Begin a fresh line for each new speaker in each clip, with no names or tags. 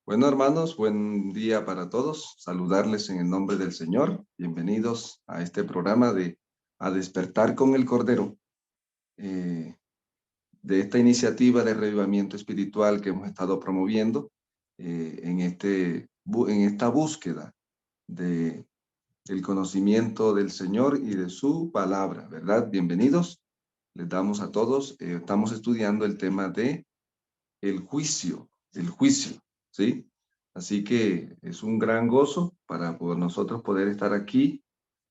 Bueno, hermanos, buen día para todos. Saludarles en el nombre del Señor. Bienvenidos a este programa de A Despertar con el Cordero, eh, de esta iniciativa de revivamiento espiritual que hemos estado promoviendo en esta búsqueda de, del conocimiento del Señor y de su palabra, ¿verdad? Bienvenidos. Les damos a todos. Estamos estudiando el tema de el juicio, ¿sí? Así que es un gran gozo para nosotros poder estar aquí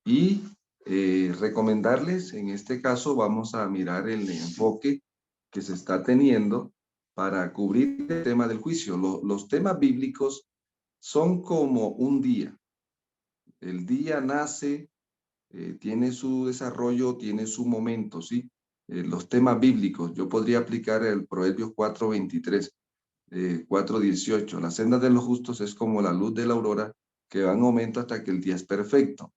y recomendarles, en este caso vamos a mirar el enfoque que se está teniendo para cubrir el tema del juicio. Los temas bíblicos son como un día. El día nace, tiene su desarrollo, tiene su momento, ¿sí? Los temas bíblicos, yo podría aplicar el Proverbios 4:23. 4:18. La senda de los justos es como la luz de la aurora que va en aumento hasta que el día es perfecto.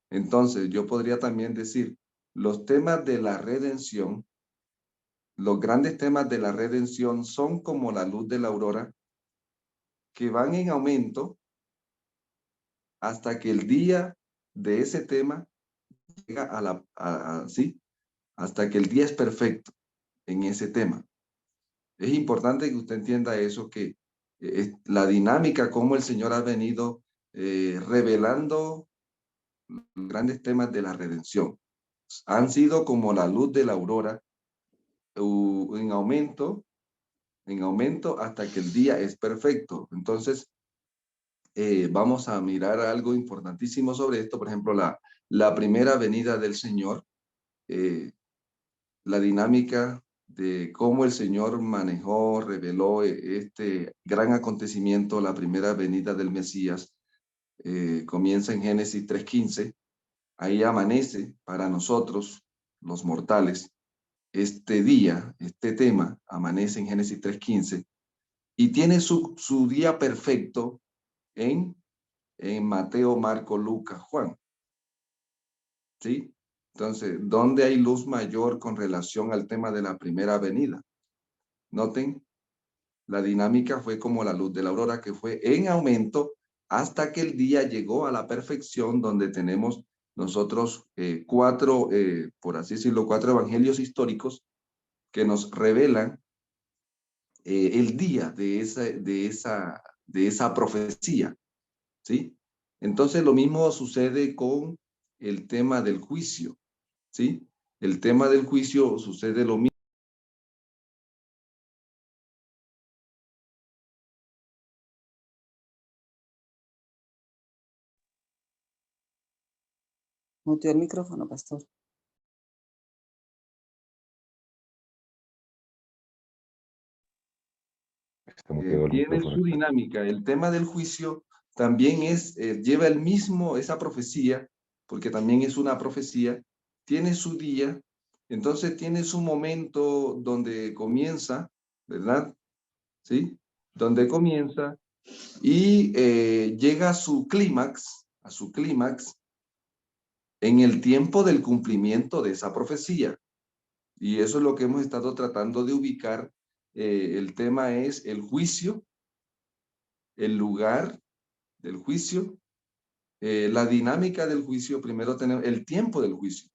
Entonces, yo podría también decir, los temas de la redención, los grandes temas de la redención son como la luz de la aurora que van en aumento hasta que el día de ese tema llega ¿sí? Hasta que el día es perfecto en ese tema. Es importante que usted entienda eso, que la dinámica, como el Señor ha venido revelando los grandes temas de la redención. Han sido como la luz de la aurora, en aumento hasta que el día es perfecto. Entonces, vamos a mirar algo importantísimo sobre esto. Por ejemplo, la primera venida del Señor, eh, la dinámica de cómo el Señor manejó, reveló este gran acontecimiento, la primera venida del Mesías, comienza en Génesis 3:15. Ahí amanece para nosotros, los mortales, este día, este tema, amanece en Génesis 3:15 y tiene su día perfecto en, en Mateo, Marco, Lucas, Juan, ¿sí? Entonces, ¿dónde hay luz mayor con relación al tema de la primera venida? Noten, la dinámica fue como la luz de la aurora, que fue en aumento hasta que el día llegó a la perfección, donde tenemos nosotros cuatro, por así decirlo, cuatro evangelios históricos que nos revelan el día de esa profecía, ¿sí? Entonces lo mismo sucede con el tema del juicio, ¿sí? El tema del juicio sucede lo mismo.
Muteó el micrófono, pastor.
Está muteado el
Tiene
micrófono.
su dinámica. El tema del juicio también lleva el mismo, esa profecía, porque también es una profecía, tiene su día, entonces tiene su momento donde comienza, ¿verdad? ¿Sí? Donde comienza y llega a su clímax en el tiempo del cumplimiento de esa profecía. Y eso es lo que hemos estado tratando de ubicar. El tema es el juicio, el lugar del juicio, la dinámica del juicio. Primero tenemos el tiempo del juicio,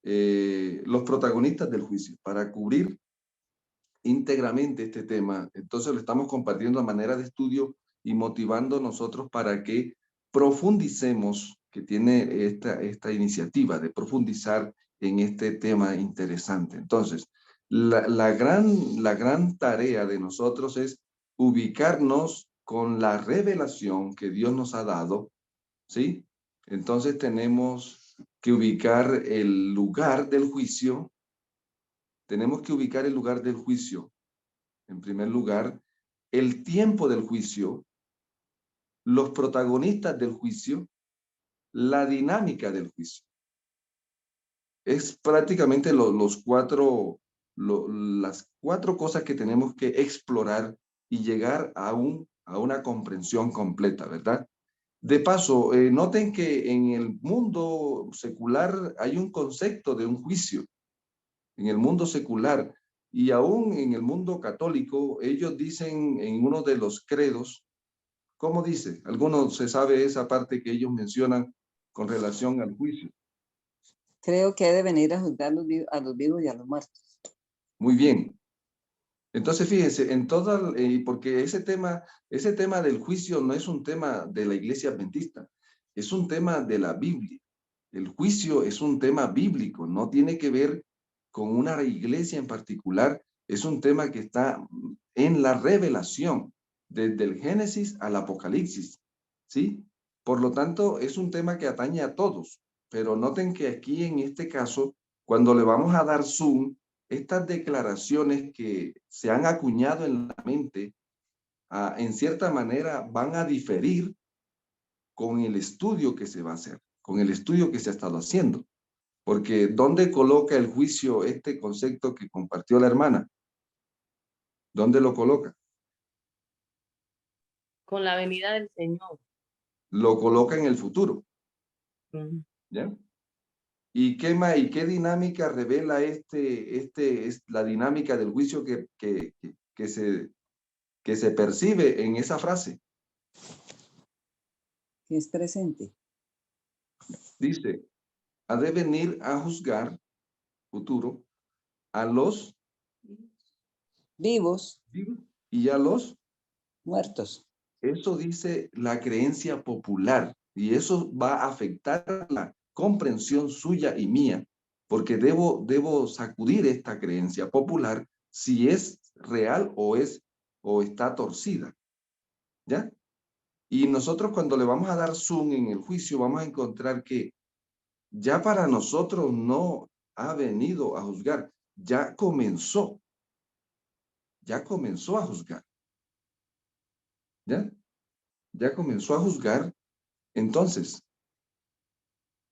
los protagonistas del juicio, para cubrir íntegramente este tema. Entonces lo estamos compartiendo a manera de estudio y motivando nosotros para que profundicemos, que tiene esta iniciativa de profundizar en este tema interesante. Entonces, la gran tarea de nosotros es ubicarnos con la revelación que Dios nos ha dado, ¿sí? Entonces tenemos que ubicar el lugar del juicio, tenemos que ubicar el lugar del juicio. En primer lugar, el tiempo del juicio, los protagonistas del juicio, la dinámica del juicio. Es prácticamente las cuatro cosas que tenemos que explorar y llegar a una comprensión completa, ¿verdad? De paso, noten que en el mundo secular hay un concepto de un juicio. En el mundo secular, Y aún en el mundo católico, ellos dicen en uno de los credos, ¿cómo dice? Algunos se sabe esa parte que ellos mencionan con relación al juicio.
Creo que he de venir a juzgar a los vivos y a los muertos.
Muy bien. Entonces, fíjense, en toda, porque ese tema del juicio no es un tema de la iglesia adventista, es un tema de la Biblia. El juicio es un tema bíblico, no tiene que ver con una iglesia en particular, es un tema que está en la revelación, desde el Génesis al Apocalipsis, ¿sí? Por lo tanto, es un tema que atañe a todos, pero noten que aquí en este caso, cuando le vamos a dar zoom, estas declaraciones que se han acuñado en la mente, en cierta manera van a diferir con el estudio que se va a hacer, con el estudio que se ha estado haciendo. Porque ¿dónde coloca el juicio este concepto que compartió la hermana? ¿Dónde lo coloca?
Con la venida del Señor.
Lo coloca en el futuro. ¿Ya? ¿Y qué dinámica revela es la dinámica del juicio que se percibe en esa frase?
Que es presente.
Dice, ha de venir a juzgar, futuro, a los
Vivos,
vivos y a los.
muertos.
Eso dice la creencia popular y eso va a afectar la comprensión suya y mía, porque debo sacudir esta creencia popular si es real o está torcida, ¿ya? Y nosotros cuando le vamos a dar zoom en el juicio vamos a encontrar que ya para nosotros no ha venido a juzgar, ya comenzó a juzgar, ¿ya? Ya comenzó a juzgar. Entonces,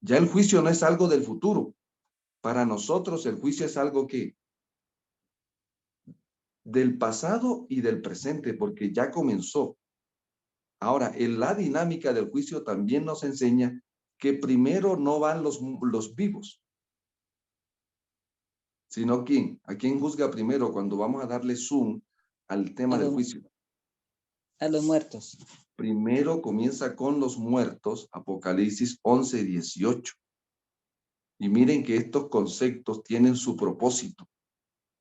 ya el juicio no es algo del futuro. Para nosotros el juicio es algo que del pasado y del presente, porque ya comenzó. Ahora, en la dinámica del juicio también nos enseña que primero no van los vivos, sino ¿quién? ¿A quién juzga primero cuando vamos a darle zoom al tema del juicio?
A los muertos.
Primero comienza con los muertos, Apocalipsis 11:18. Y miren que estos conceptos tienen su propósito.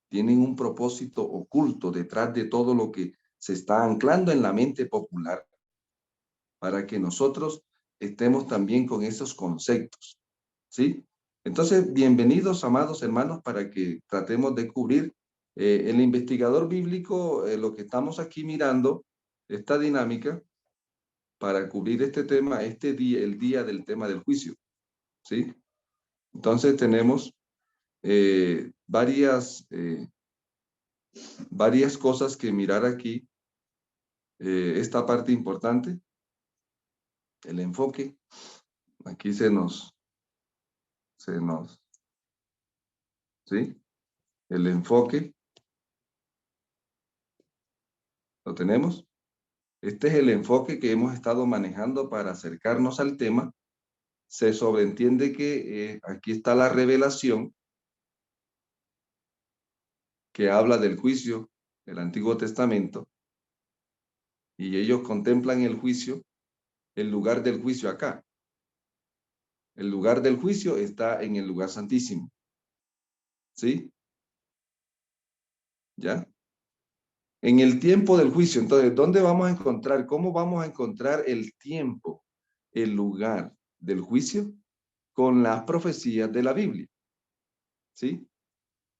Tienen un propósito oculto detrás de todo lo que se está anclando en la mente popular para que nosotros estemos también con esos conceptos, ¿sí? Entonces, bienvenidos, amados hermanos, para que tratemos de cubrir el investigador bíblico, lo que estamos aquí mirando, esta dinámica, para cubrir este tema, el día del tema del juicio, ¿sí? Entonces, tenemos varias cosas que mirar aquí. Esta parte importante, el enfoque, aquí ¿sí? El enfoque, ¿lo tenemos? Este es el enfoque que hemos estado manejando para acercarnos al tema. Se sobreentiende que aquí está la revelación que habla del juicio del Antiguo Testamento y ellos contemplan el juicio, el lugar del juicio acá. El lugar del juicio está en el lugar santísimo. ¿Sí? ¿Ya? En el tiempo del juicio, entonces, ¿dónde vamos a encontrar? ¿Cómo vamos a encontrar el tiempo, el lugar del juicio? Con las profecías de la Biblia. ¿Sí?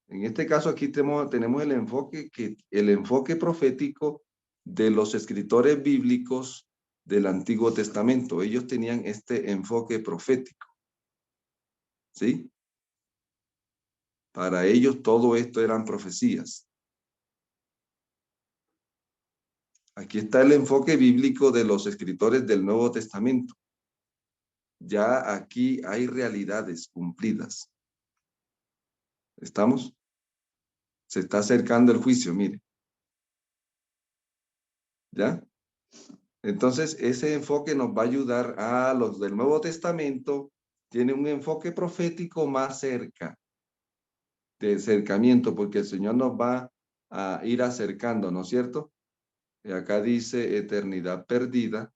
En este caso aquí tenemos el enfoque profético de los escritores bíblicos del Antiguo Testamento. Ellos tenían este enfoque profético. ¿Sí? Para ellos todo esto eran profecías. Aquí está el enfoque bíblico de los escritores del Nuevo Testamento. Ya aquí hay realidades cumplidas. ¿Estamos? Se está acercando el juicio, mire. ¿Ya? Entonces, ese enfoque nos va a ayudar a los del Nuevo Testamento. Tiene un enfoque profético más cerca. de acercamiento, porque el Señor nos va a ir acercando, ¿no es cierto? Y acá dice eternidad perdida.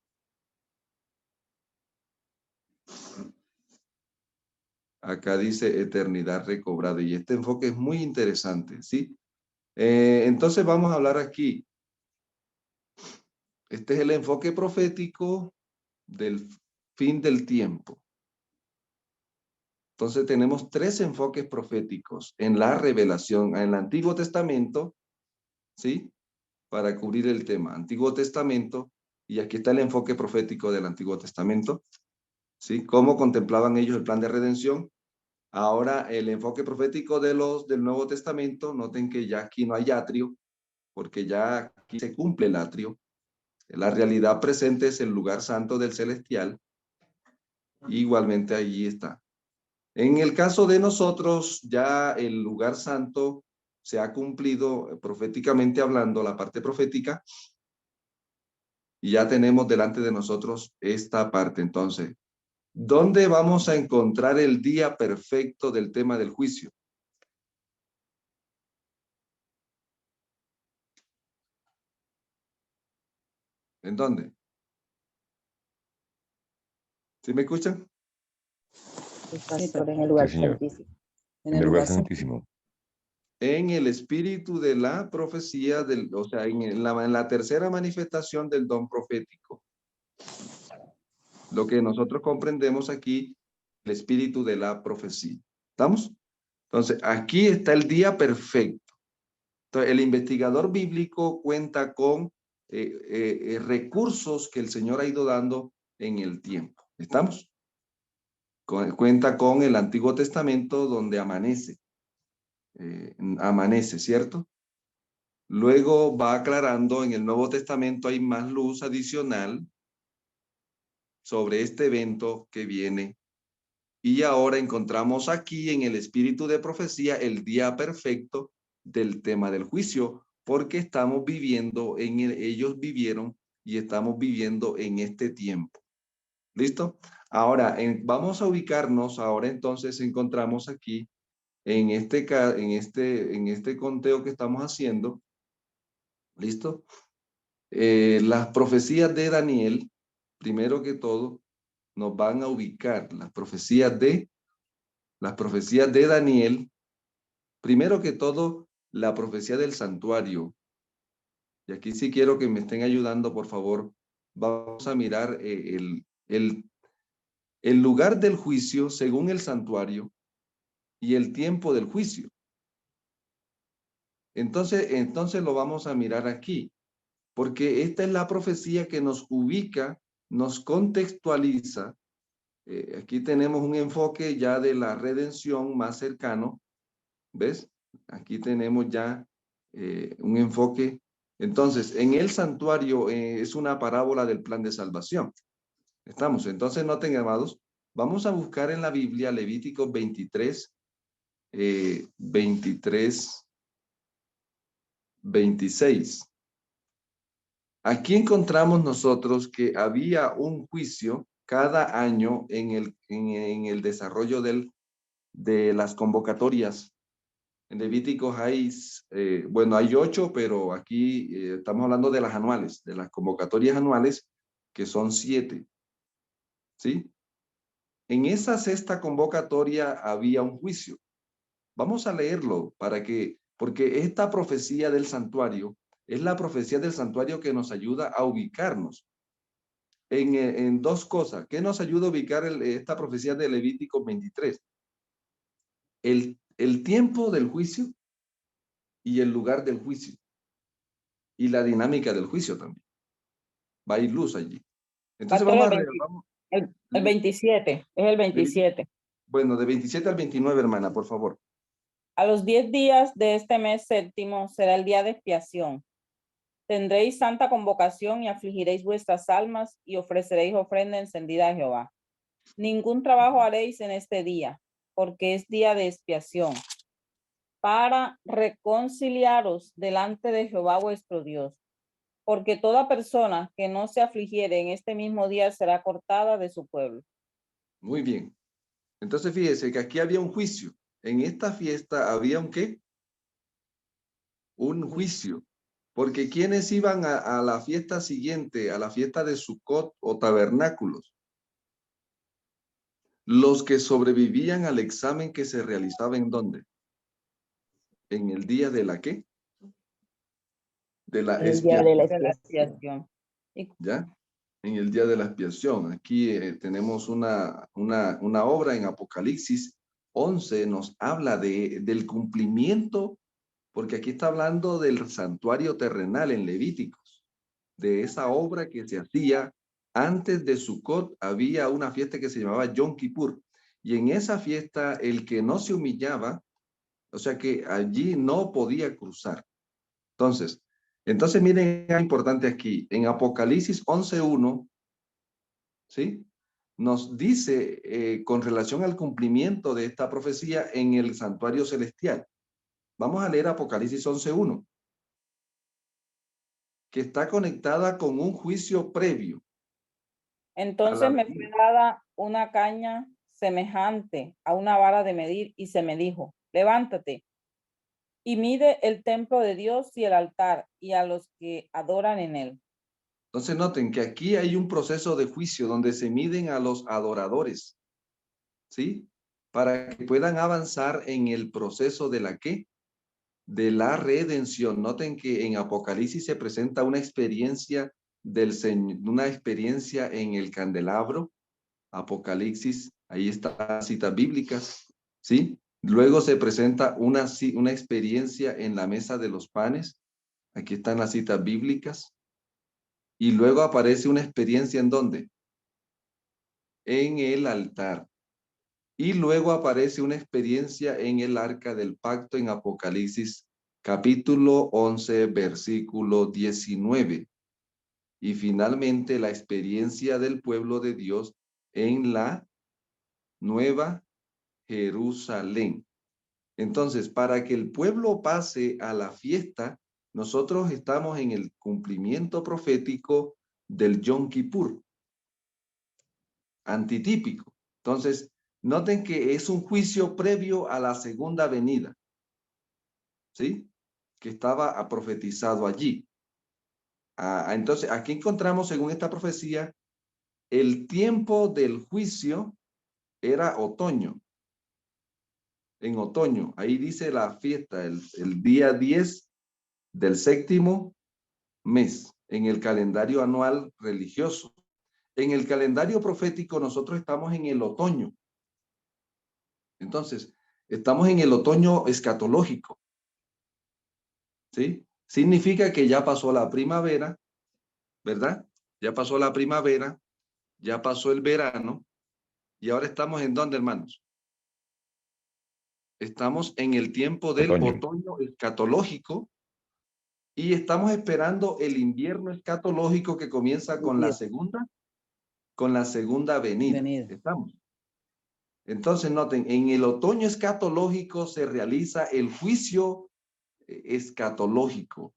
Acá dice eternidad recobrada. Y este enfoque es muy interesante, ¿sí? Entonces vamos a hablar aquí. Este es el enfoque profético del fin del tiempo. Entonces tenemos tres enfoques proféticos en la revelación, en el Antiguo Testamento, ¿sí? Para cubrir el tema. Antiguo Testamento, y aquí está el enfoque profético del Antiguo Testamento, ¿sí? Cómo contemplaban ellos el plan de redención. Ahora el enfoque profético del Nuevo Testamento, noten que ya aquí no hay atrio, porque ya aquí se cumple el atrio. La realidad presente es el lugar santo del celestial. Igualmente allí está. En el caso de nosotros, ya el lugar santo se ha cumplido proféticamente hablando, la parte profética, y ya tenemos delante de nosotros esta parte. Entonces, ¿dónde vamos a encontrar el día perfecto del tema del juicio? ¿En dónde? ¿Sí me escuchan?
El
Sí,
pastor en el
Sí,
lugar
señor.
santísimo.
en
En
el
el lugar
lugar santo.
santísimo.
En el espíritu de la profecía, o sea, en la tercera manifestación del don profético. Lo que nosotros comprendemos aquí, el espíritu de la profecía. ¿Estamos? Entonces, aquí está el día perfecto. Entonces, el investigador bíblico cuenta con recursos que el Señor ha ido dando en el tiempo. ¿Estamos? Cuenta con el Antiguo Testamento donde amanece. Amanece, ¿cierto? Luego va aclarando, en el Nuevo Testamento hay más luz adicional sobre este evento que viene. Y ahora encontramos aquí en el espíritu de profecía el día perfecto del tema del juicio, porque estamos viviendo ellos vivieron y estamos viviendo en este tiempo. ¿Listo? Ahora, vamos a ubicarnos, ahora entonces encontramos aquí, en este conteo que estamos haciendo, ¿listo? Las profecías de Daniel, primero que todo, nos van a ubicar las profecías de Daniel, primero que todo, la profecía del santuario. Y aquí sí quiero que me estén ayudando, por favor. Vamos a mirar el lugar del juicio según el santuario y el tiempo del juicio. Entonces lo vamos a mirar aquí, porque esta es la profecía que nos ubica, nos contextualiza. Aquí tenemos un enfoque ya de la redención más cercano, ¿ves? Aquí tenemos ya un enfoque. Entonces, en el santuario es una parábola del plan de salvación. Estamos, entonces noten, amados, vamos a buscar en la Biblia Levítico 23, 26. Aquí encontramos nosotros que había un juicio cada año en el desarrollo de las convocatorias. En Levíticos hay, bueno, hay 8, pero aquí estamos hablando de las anuales, de las convocatorias anuales, que son 7, ¿sí? En esa sexta convocatoria había un juicio. Vamos a leerlo porque esta profecía del santuario es la profecía del santuario que nos ayuda a ubicarnos en dos cosas. ¿Qué nos ayuda a ubicar esta profecía de Levítico 23? El tiempo del juicio y el lugar del juicio y la dinámica del juicio también. Va a ir luz allí. Entonces
Pastor,
vamos a
el,
ver,
20 el 27, es el 27.
bueno, de 27 al 29, hermana, por favor.
A los 10 días de este mes séptimo será el día de expiación. Tendréis santa convocación y afligiréis vuestras almas y ofreceréis ofrenda encendida a Jehová. Ningún trabajo haréis en este día, porque es día de expiación, para reconciliaros delante de Jehová vuestro Dios. Porque toda persona que no se afligiere en este mismo día será cortada de su pueblo.
Muy bien. Entonces fíjese que aquí había un juicio. en esta fiesta había un ¿qué? Un juicio. Porque ¿quiénes iban a la fiesta siguiente, a la fiesta de Sucot o tabernáculos? Los que sobrevivían al examen que se realizaba ¿en dónde? En el día de la ¿qué? De la
En el día de
expiación.
De la expiación. Y
¿Ya? En el día de la expiación. Aquí tenemos una obra en Apocalipsis 11, nos habla del cumplimiento, porque aquí está hablando del santuario terrenal en Levíticos, de esa obra que se hacía antes de Sucot. Había una fiesta que se llamaba Yom Kippur, y en esa fiesta el que no se humillaba, o sea que allí no podía cruzar. Entonces miren, es importante aquí, en Apocalipsis 11:1, ¿sí? Nos dice con relación al cumplimiento de esta profecía en el santuario celestial. Vamos a leer Apocalipsis 11:1, que está conectada con un juicio previo.
entonces me fue dada una caña semejante a una vara de medir y se me dijo, levántate y mide el templo de Dios y el altar y a los que adoran en él.
Entonces noten que aquí hay un proceso de juicio donde se miden a los adoradores, ¿sí? Para que puedan avanzar en el proceso de la ¿qué? De la redención. Noten que en Apocalipsis se presenta una experiencia del Señor, una experiencia en el candelabro. Apocalipsis, ahí están las citas bíblicas, ¿sí? Luego se presenta una experiencia en la mesa de los panes. Aquí están las citas bíblicas. Y luego aparece una experiencia ¿en dónde? En el altar. Y luego aparece una experiencia en el arca del pacto en Apocalipsis capítulo 11, versículo 19. Y finalmente la experiencia del pueblo de Dios en la Nueva Jerusalén. Entonces, para que el pueblo pase a la fiesta, nosotros estamos en el cumplimiento profético del Yom Kippur, antitípico. Entonces, noten que es un juicio previo a la segunda venida, ¿sí? Que estaba profetizado allí. Entonces, aquí encontramos, según esta profecía, el tiempo del juicio era otoño. En otoño, ahí dice la fiesta, el día 10 del séptimo mes, en el calendario anual religioso. En el calendario profético nosotros estamos en el otoño. Entonces, estamos en el otoño escatológico, ¿sí? Significa que ya pasó la primavera, ¿verdad? Ya pasó la primavera, ya pasó el verano, y ahora estamos ¿en dónde, hermanos? Estamos en el tiempo del otoño escatológico, y estamos esperando el invierno escatológico que comienza con la segunda venida. Estamos. Entonces noten, en el otoño escatológico se realiza el juicio escatológico,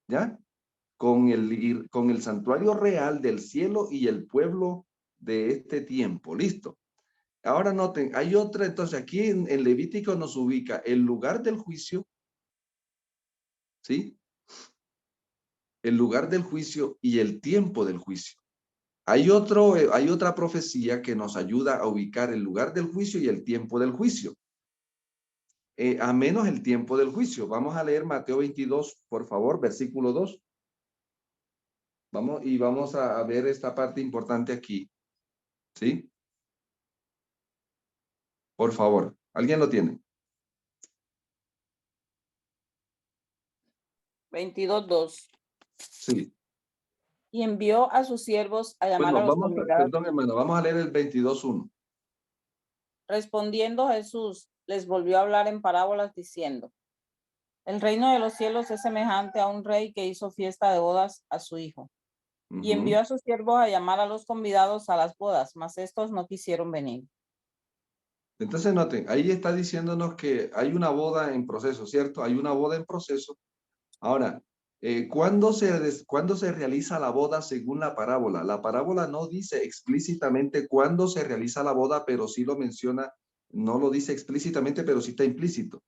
¿ya? Con el santuario real del cielo y el pueblo de este tiempo. Listo. Ahora noten, hay otra, entonces aquí en Levítico nos ubica el lugar del juicio, ¿sí? El lugar del juicio y el tiempo del juicio. Hay otra profecía que nos ayuda a ubicar el lugar del juicio y el tiempo del juicio. A menos el tiempo del juicio. Vamos a leer Mateo 22, por favor, versículo 2. Vamos a ver esta parte importante aquí. ¿Sí? Por favor, ¿alguien lo tiene?
22:2.
Sí.
Y envió a sus siervos a llamar a los convidados.
Perdón, hermano, vamos a leer el 22:1.
Respondiendo Jesús, les volvió a hablar en parábolas diciendo, el reino de los cielos es semejante a un rey que hizo fiesta de bodas a su hijo. Y envió a sus siervos a llamar a los convidados a las bodas, mas estos no quisieron venir.
Entonces noten, ahí está diciéndonos que hay una boda en proceso, ¿cierto? Hay una boda en proceso. Ahora, ¿cuándo se realiza la boda según la parábola? La parábola no dice explícitamente cuándo se realiza la boda, pero sí lo menciona no lo dice explícitamente, pero sí está implícito.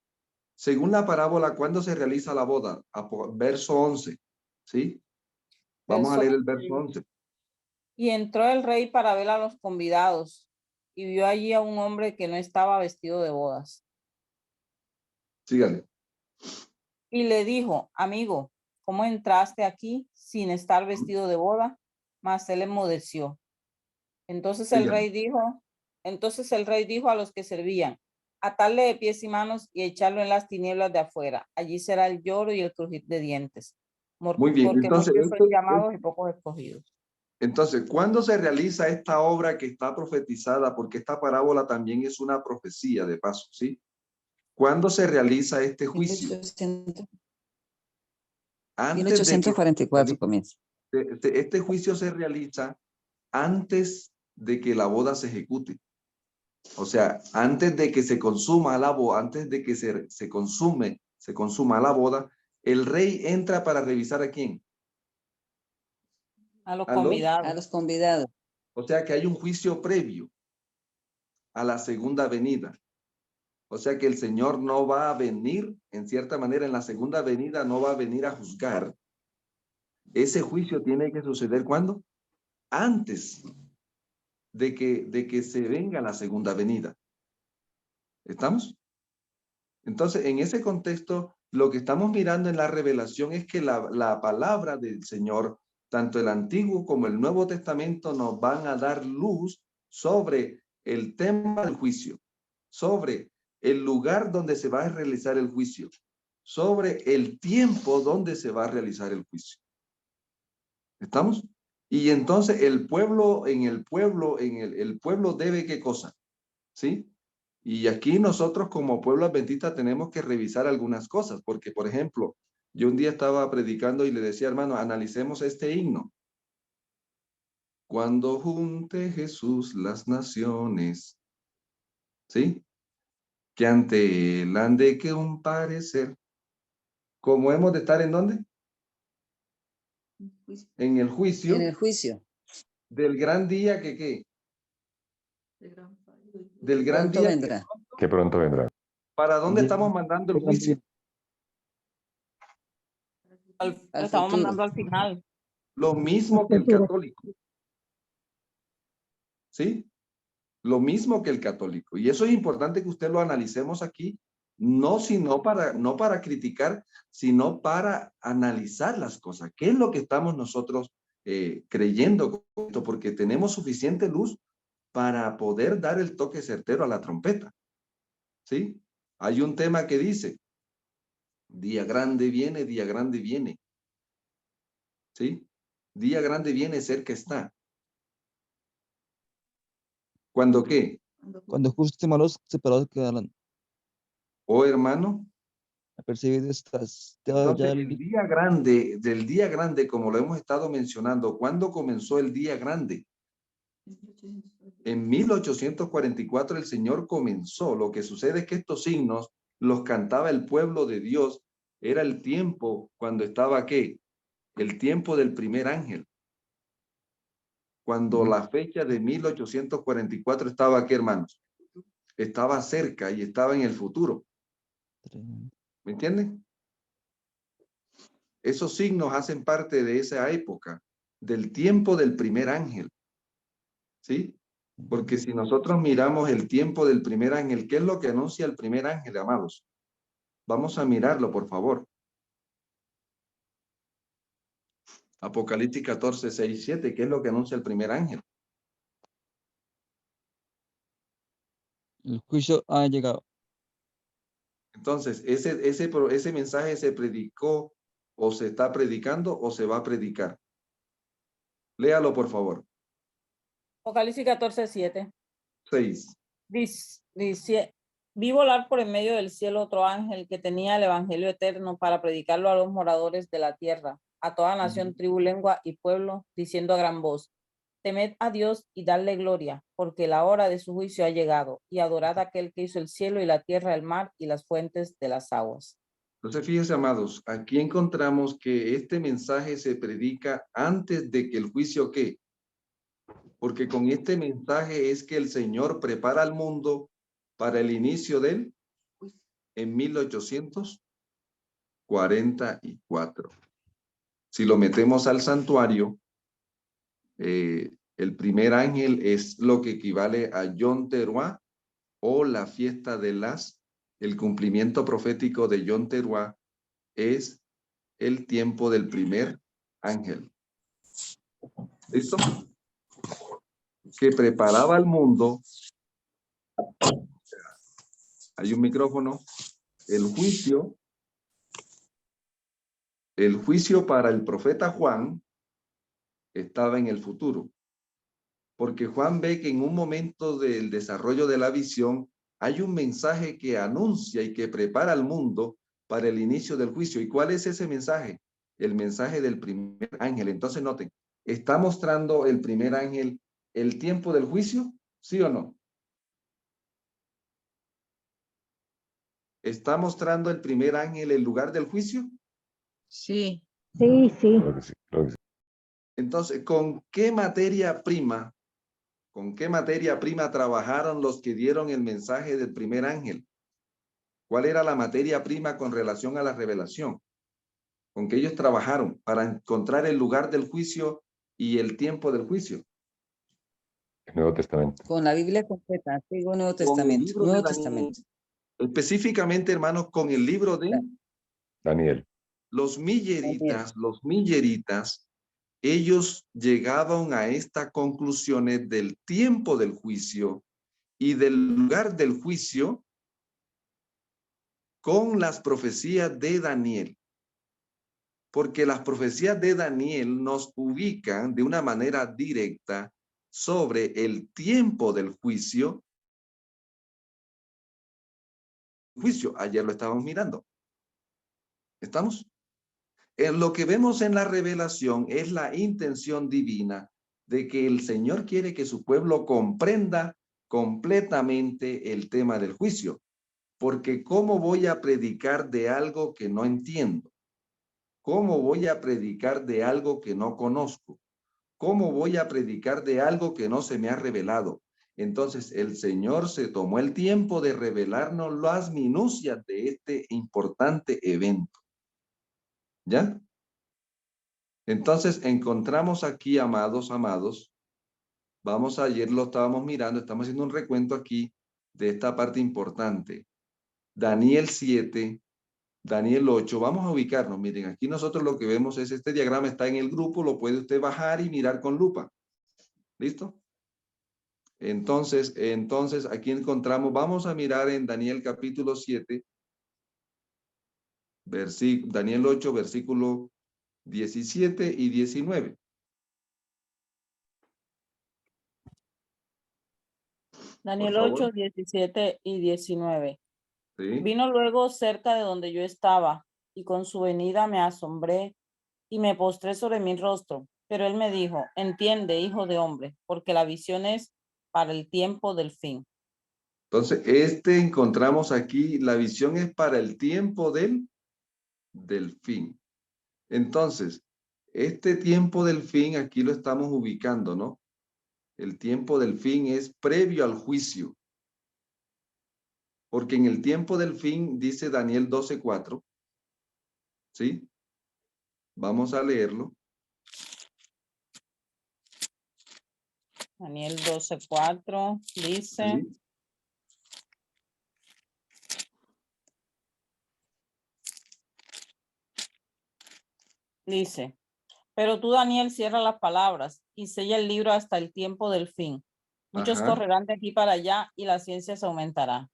Según la parábola, ¿cuándo se realiza la boda? Verso 11, ¿sí? Vamos a
Verso
leer el verso
11.
11.
Y entró el rey para ver a los convidados, y vio allí a un hombre que no estaba vestido de bodas.
Sígale.
Y le dijo, amigo, ¿cómo entraste aquí sin estar vestido de boda? Mas él enmudeció. Entonces el
Sígale.
rey dijo a los que servían, atarle de pies y manos y echarlo en las tinieblas de afuera. Allí será el lloro y el crujir de dientes.
Muy bien.
Porque
Entonces,
muchos son llamados y pocos escogidos.
¿cuándo se realiza esta obra que está profetizada? Porque esta parábola también es una profecía de paso, ¿sí? ¿Cuándo se realiza este juicio?
1800,
Antes de que
1844 comienza.
este juicio se realiza antes de que la boda se ejecute. O sea, antes de que se consuma la boda, antes de que se consuma la boda, el rey entra para revisar a quién.
A los
A los,
A
convidados.
los convidados.
o sea que hay un juicio previo a la segunda venida. O sea que el Señor no va a venir, en cierta manera, en la segunda venida no va a venir a juzgar. Ese juicio tiene que suceder ¿cuándo? Antes de que se venga la segunda venida. ¿Estamos? Entonces, en ese contexto, lo que estamos mirando en la revelación es que la palabra del Señor, tanto el Antiguo como el Nuevo Testamento, nos van a dar luz sobre el tema del juicio, sobre el lugar donde se va a realizar el juicio, sobre el tiempo donde se va a realizar el juicio. ¿Estamos? Y entonces el pueblo debe ¿qué cosa? ¿Sí? Y aquí nosotros como pueblo adventista tenemos que revisar algunas cosas, porque por ejemplo, yo un día estaba predicando y le decía, hermano, analicemos este himno. Cuando junte Jesús las naciones, ¿sí? Que ante él han de que un parecer. ¿Cómo hemos de estar en dónde? En el juicio
En el juicio.
del gran día que ¿qué? Del gran
Pronto
día
vendrá.
Que pronto vendrá.
¿Para dónde estamos mandando el juicio?
Al
Lo estamos
futuro.
mandando al final.
Lo mismo que el católico. ¿Sí? Lo mismo que el católico. Y eso es importante que usted lo analicemos aquí, no para criticar, sino para analizar las cosas. ¿Qué es lo que estamos nosotros creyendo con esto? Porque tenemos suficiente luz para poder dar el toque certero a la trompeta. ¿Sí? Hay un tema que dice, día grande viene, día grande viene. ¿Sí? Día grande viene, cerca está. ¿Cuándo qué?
Cuando justos y malos separados quedarán.
Oh, hermano.
Apercibido estás.
Entonces, del día grande, como lo hemos estado mencionando, ¿cuándo comenzó el día grande? En 1844 el Señor comenzó. Lo que sucede es que estos signos los cantaba el pueblo de Dios. Era el tiempo cuando estaba ¿qué? El tiempo del primer ángel. Cuando la fecha de 1844 estaba aquí, hermanos. Estaba cerca y estaba en el futuro. ¿Me entienden? Esos signos hacen parte de esa época, del tiempo del primer ángel. ¿Sí? Porque si nosotros miramos el tiempo del primer ángel, ¿qué es lo que anuncia el primer ángel, amados? Vamos a mirarlo, por favor. Apocalipsis 14, 6, 7, ¿qué es lo que anuncia el primer ángel?
El juicio ha llegado.
Entonces, ese mensaje se predicó o se está predicando o se va a predicar. Léalo, por favor.
Apocalipsis 14:7.
6.
Dice, vi volar por en medio del cielo otro ángel que tenía el evangelio eterno para predicarlo a los moradores de la tierra, a toda nación, tribu, lengua y pueblo, diciendo a gran voz, temed a Dios y dadle gloria, porque la hora de su juicio ha llegado, y adorad a aquel que hizo el cielo y la tierra, el mar y las fuentes de las aguas.
Entonces, fíjense, amados, aquí encontramos que este mensaje se predica antes de que el juicio, ¿qué? Porque con este mensaje es que el Señor prepara al mundo para el inicio del, en 1844. Si lo metemos al santuario, el primer ángel es lo que equivale a Yom Teruah o la fiesta de el cumplimiento profético de Yom Teruah es el tiempo del primer ángel. ¿Listo? Que preparaba al mundo. Hay un micrófono. El juicio para el profeta Juan estaba en el futuro. Porque Juan ve que en un momento del desarrollo de la visión hay un mensaje que anuncia y que prepara al mundo para el inicio del juicio. ¿Y cuál es ese mensaje? El mensaje del primer ángel. Entonces noten, ¿está mostrando el primer ángel el tiempo del juicio? ¿Sí o no? ¿Está mostrando el primer ángel el lugar del juicio?
Sí.
Sí, sí.
Claro que sí, claro que sí.
Entonces, ¿con qué materia prima trabajaron los que dieron el mensaje del primer ángel? ¿Cuál era la materia prima con relación a la revelación? ¿Con qué ellos trabajaron para encontrar el lugar del juicio y el tiempo del juicio?
El Nuevo Testamento.
Con la Biblia completa, antiguo Nuevo
Con el
Testamento.
libro de
Nuevo
Daniel.
Testamento.
Específicamente, hermanos, con el libro de
Daniel.
los milleritas, ellos llegaban a estas conclusiones del tiempo del juicio y del lugar del juicio con las profecías de Daniel. Porque las profecías de Daniel nos ubican de una manera directa sobre el tiempo del juicio. Ayer lo estábamos mirando. ¿Estamos? Lo que vemos en la revelación es la intención divina de que el Señor quiere que su pueblo comprenda completamente el tema del juicio. Porque ¿cómo voy a predicar de algo que no entiendo? ¿Cómo voy a predicar de algo que no conozco? ¿Cómo voy a predicar de algo que no se me ha revelado? Entonces el Señor se tomó el tiempo de revelarnos las minucias de este importante evento. ¿Ya? Entonces encontramos aquí, amados, ayer lo estábamos mirando, estamos haciendo un recuento aquí de esta parte importante. Daniel 7, Daniel 8, vamos a ubicarnos. Miren, aquí nosotros lo que vemos es este diagrama, está en el grupo, lo puede usted bajar y mirar con lupa. ¿Listo? Entonces aquí encontramos, vamos a mirar en Daniel capítulo 7, Daniel 8, versículo 17 y 19.
Daniel
Por favor.
8, 17 y 19.
Sí.
Vino luego cerca de donde yo estaba, y con su venida me asombré y me postré sobre mi rostro. Pero él me dijo, entiende, hijo de hombre, porque la visión es para el tiempo del fin.
Entonces, encontramos aquí, la visión es para el tiempo del fin. Entonces, este tiempo del fin, aquí lo estamos ubicando, ¿no? El tiempo del fin es previo al juicio. Porque en el tiempo del fin, dice Daniel 12:4, ¿sí? Vamos a leerlo.
Daniel 12:4 dice,
¿Sí?
dice, pero tú, Daniel, cierra las palabras y sella el libro hasta el tiempo del fin. Muchos
Ajá.
correrán de aquí para allá y la ciencia se aumentará.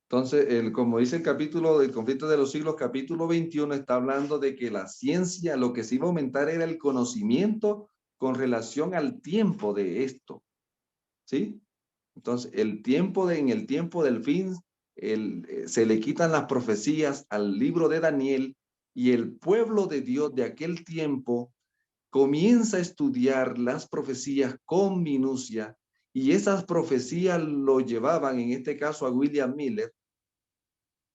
Entonces, como dice el capítulo del conflicto de los siglos, capítulo 21, está hablando de que la ciencia, lo que se iba a aumentar era el conocimiento con relación al tiempo de esto. ¿Sí? Entonces, en el tiempo del fin, se le quitan las profecías al libro de Daniel y el pueblo de Dios de aquel tiempo comienza a estudiar las profecías con minucia y esas profecías lo llevaban, en este caso, a William Miller.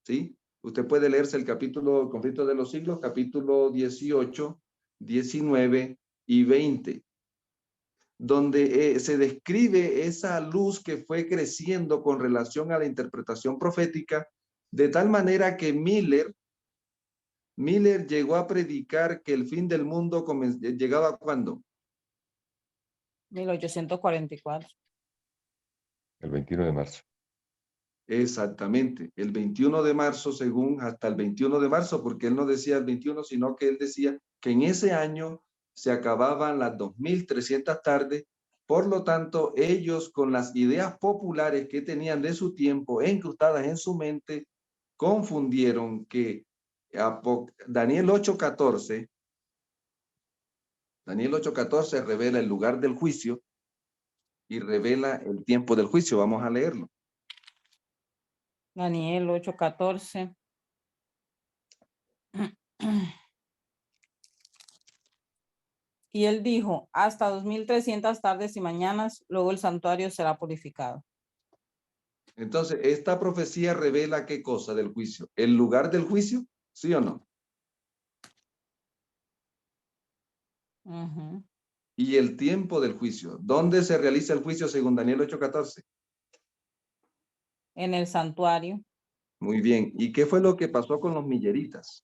¿Sí? Usted puede leerse el capítulo Conflicto de los Siglos, capítulo 18, 19 y 20. donde se describe esa luz que fue creciendo con relación a la interpretación profética, de tal manera que Miller llegó a predicar que el fin del mundo llegaba ¿cuándo?
1844.
El 21 de marzo.
Exactamente, el 21 de marzo, según hasta el 21 de marzo, porque él no decía el 21, sino que él decía que en ese año se acababan las 2300 tardes. Por lo tanto, ellos con las ideas populares que tenían de su tiempo incrustadas en su mente, confundieron que Daniel 8:14 revela el lugar del juicio y revela el tiempo del juicio. Vamos a leerlo.
Daniel 8:14. Y él dijo, hasta 2300 tardes y mañanas, luego el santuario será purificado.
Entonces, esta profecía revela qué cosa del juicio. ¿El lugar del juicio? ¿Sí o no?
Ujú.
Y el tiempo del juicio. ¿Dónde se realiza el juicio según Daniel 8:14?
En el santuario.
Muy bien. ¿Y qué fue lo que pasó con los milleritas?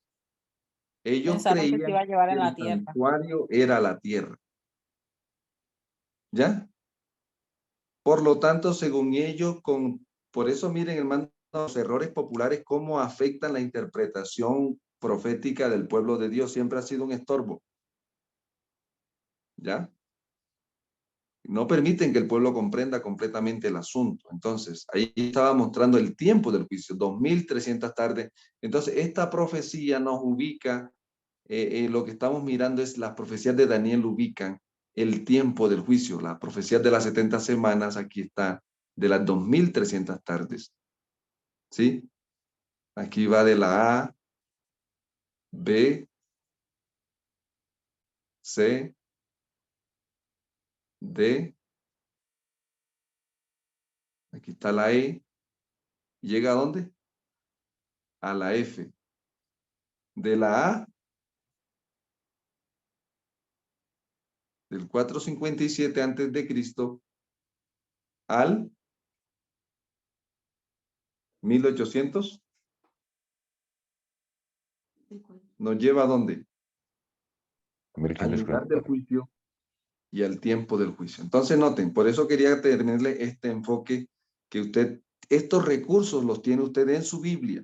Ellos
Pensaron que se iba
creían
a llevar
que
en
el
la tierra.
santuario era la tierra. ¿Ya? Por lo tanto, según ellos, por eso miren, hermano, los errores populares, cómo afectan la interpretación profética del pueblo de Dios. Siempre ha sido un estorbo. ¿Ya? No permiten que el pueblo comprenda completamente el asunto. Entonces, ahí estaba mostrando el tiempo del juicio, 2300 tardes. Entonces, esta profecía nos ubica, lo que estamos mirando es las profecías de Daniel ubican el tiempo del juicio. Las profecías de las 70 semanas, aquí está, de las 2300 tardes. ¿Sí? Aquí va de la A, B, C, D. Aquí está la E. ¿Llega a dónde? A la F. De la A, del 457 antes de Cristo al 1800, nos lleva a dónde? Al lugar del
1544.
juicio y al tiempo del juicio. Entonces noten, por eso quería tenerle este enfoque, que usted, estos recursos los tiene usted en su Biblia.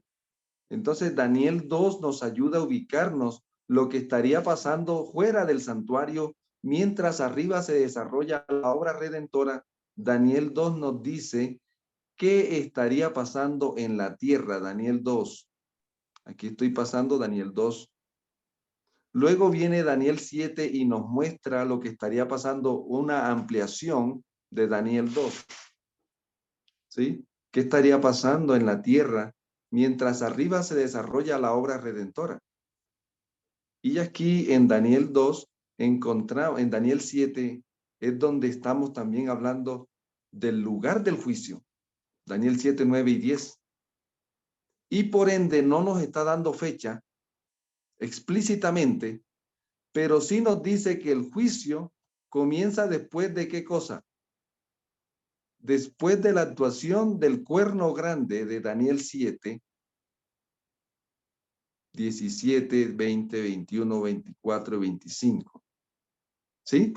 Entonces Daniel 2 nos ayuda a ubicarnos lo que estaría pasando fuera del santuario mientras arriba se desarrolla la obra redentora. Daniel 2 nos dice qué estaría pasando en la tierra. Daniel 2. Aquí estoy pasando Daniel 2. Luego viene Daniel 7 y nos muestra lo que estaría pasando, una ampliación de Daniel 2. ¿Sí? ¿Qué estaría pasando en la tierra mientras arriba se desarrolla la obra redentora? Y aquí en Daniel 2, en Daniel 7, es donde estamos también hablando del lugar del juicio. Daniel 7, 9 y 10. Y por ende no nos está dando fecha explícitamente, pero sí nos dice que el juicio comienza después de ¿qué cosa? Después de la actuación del cuerno grande de Daniel 7, 17, 20, 21, 24 y 25. ¿Sí?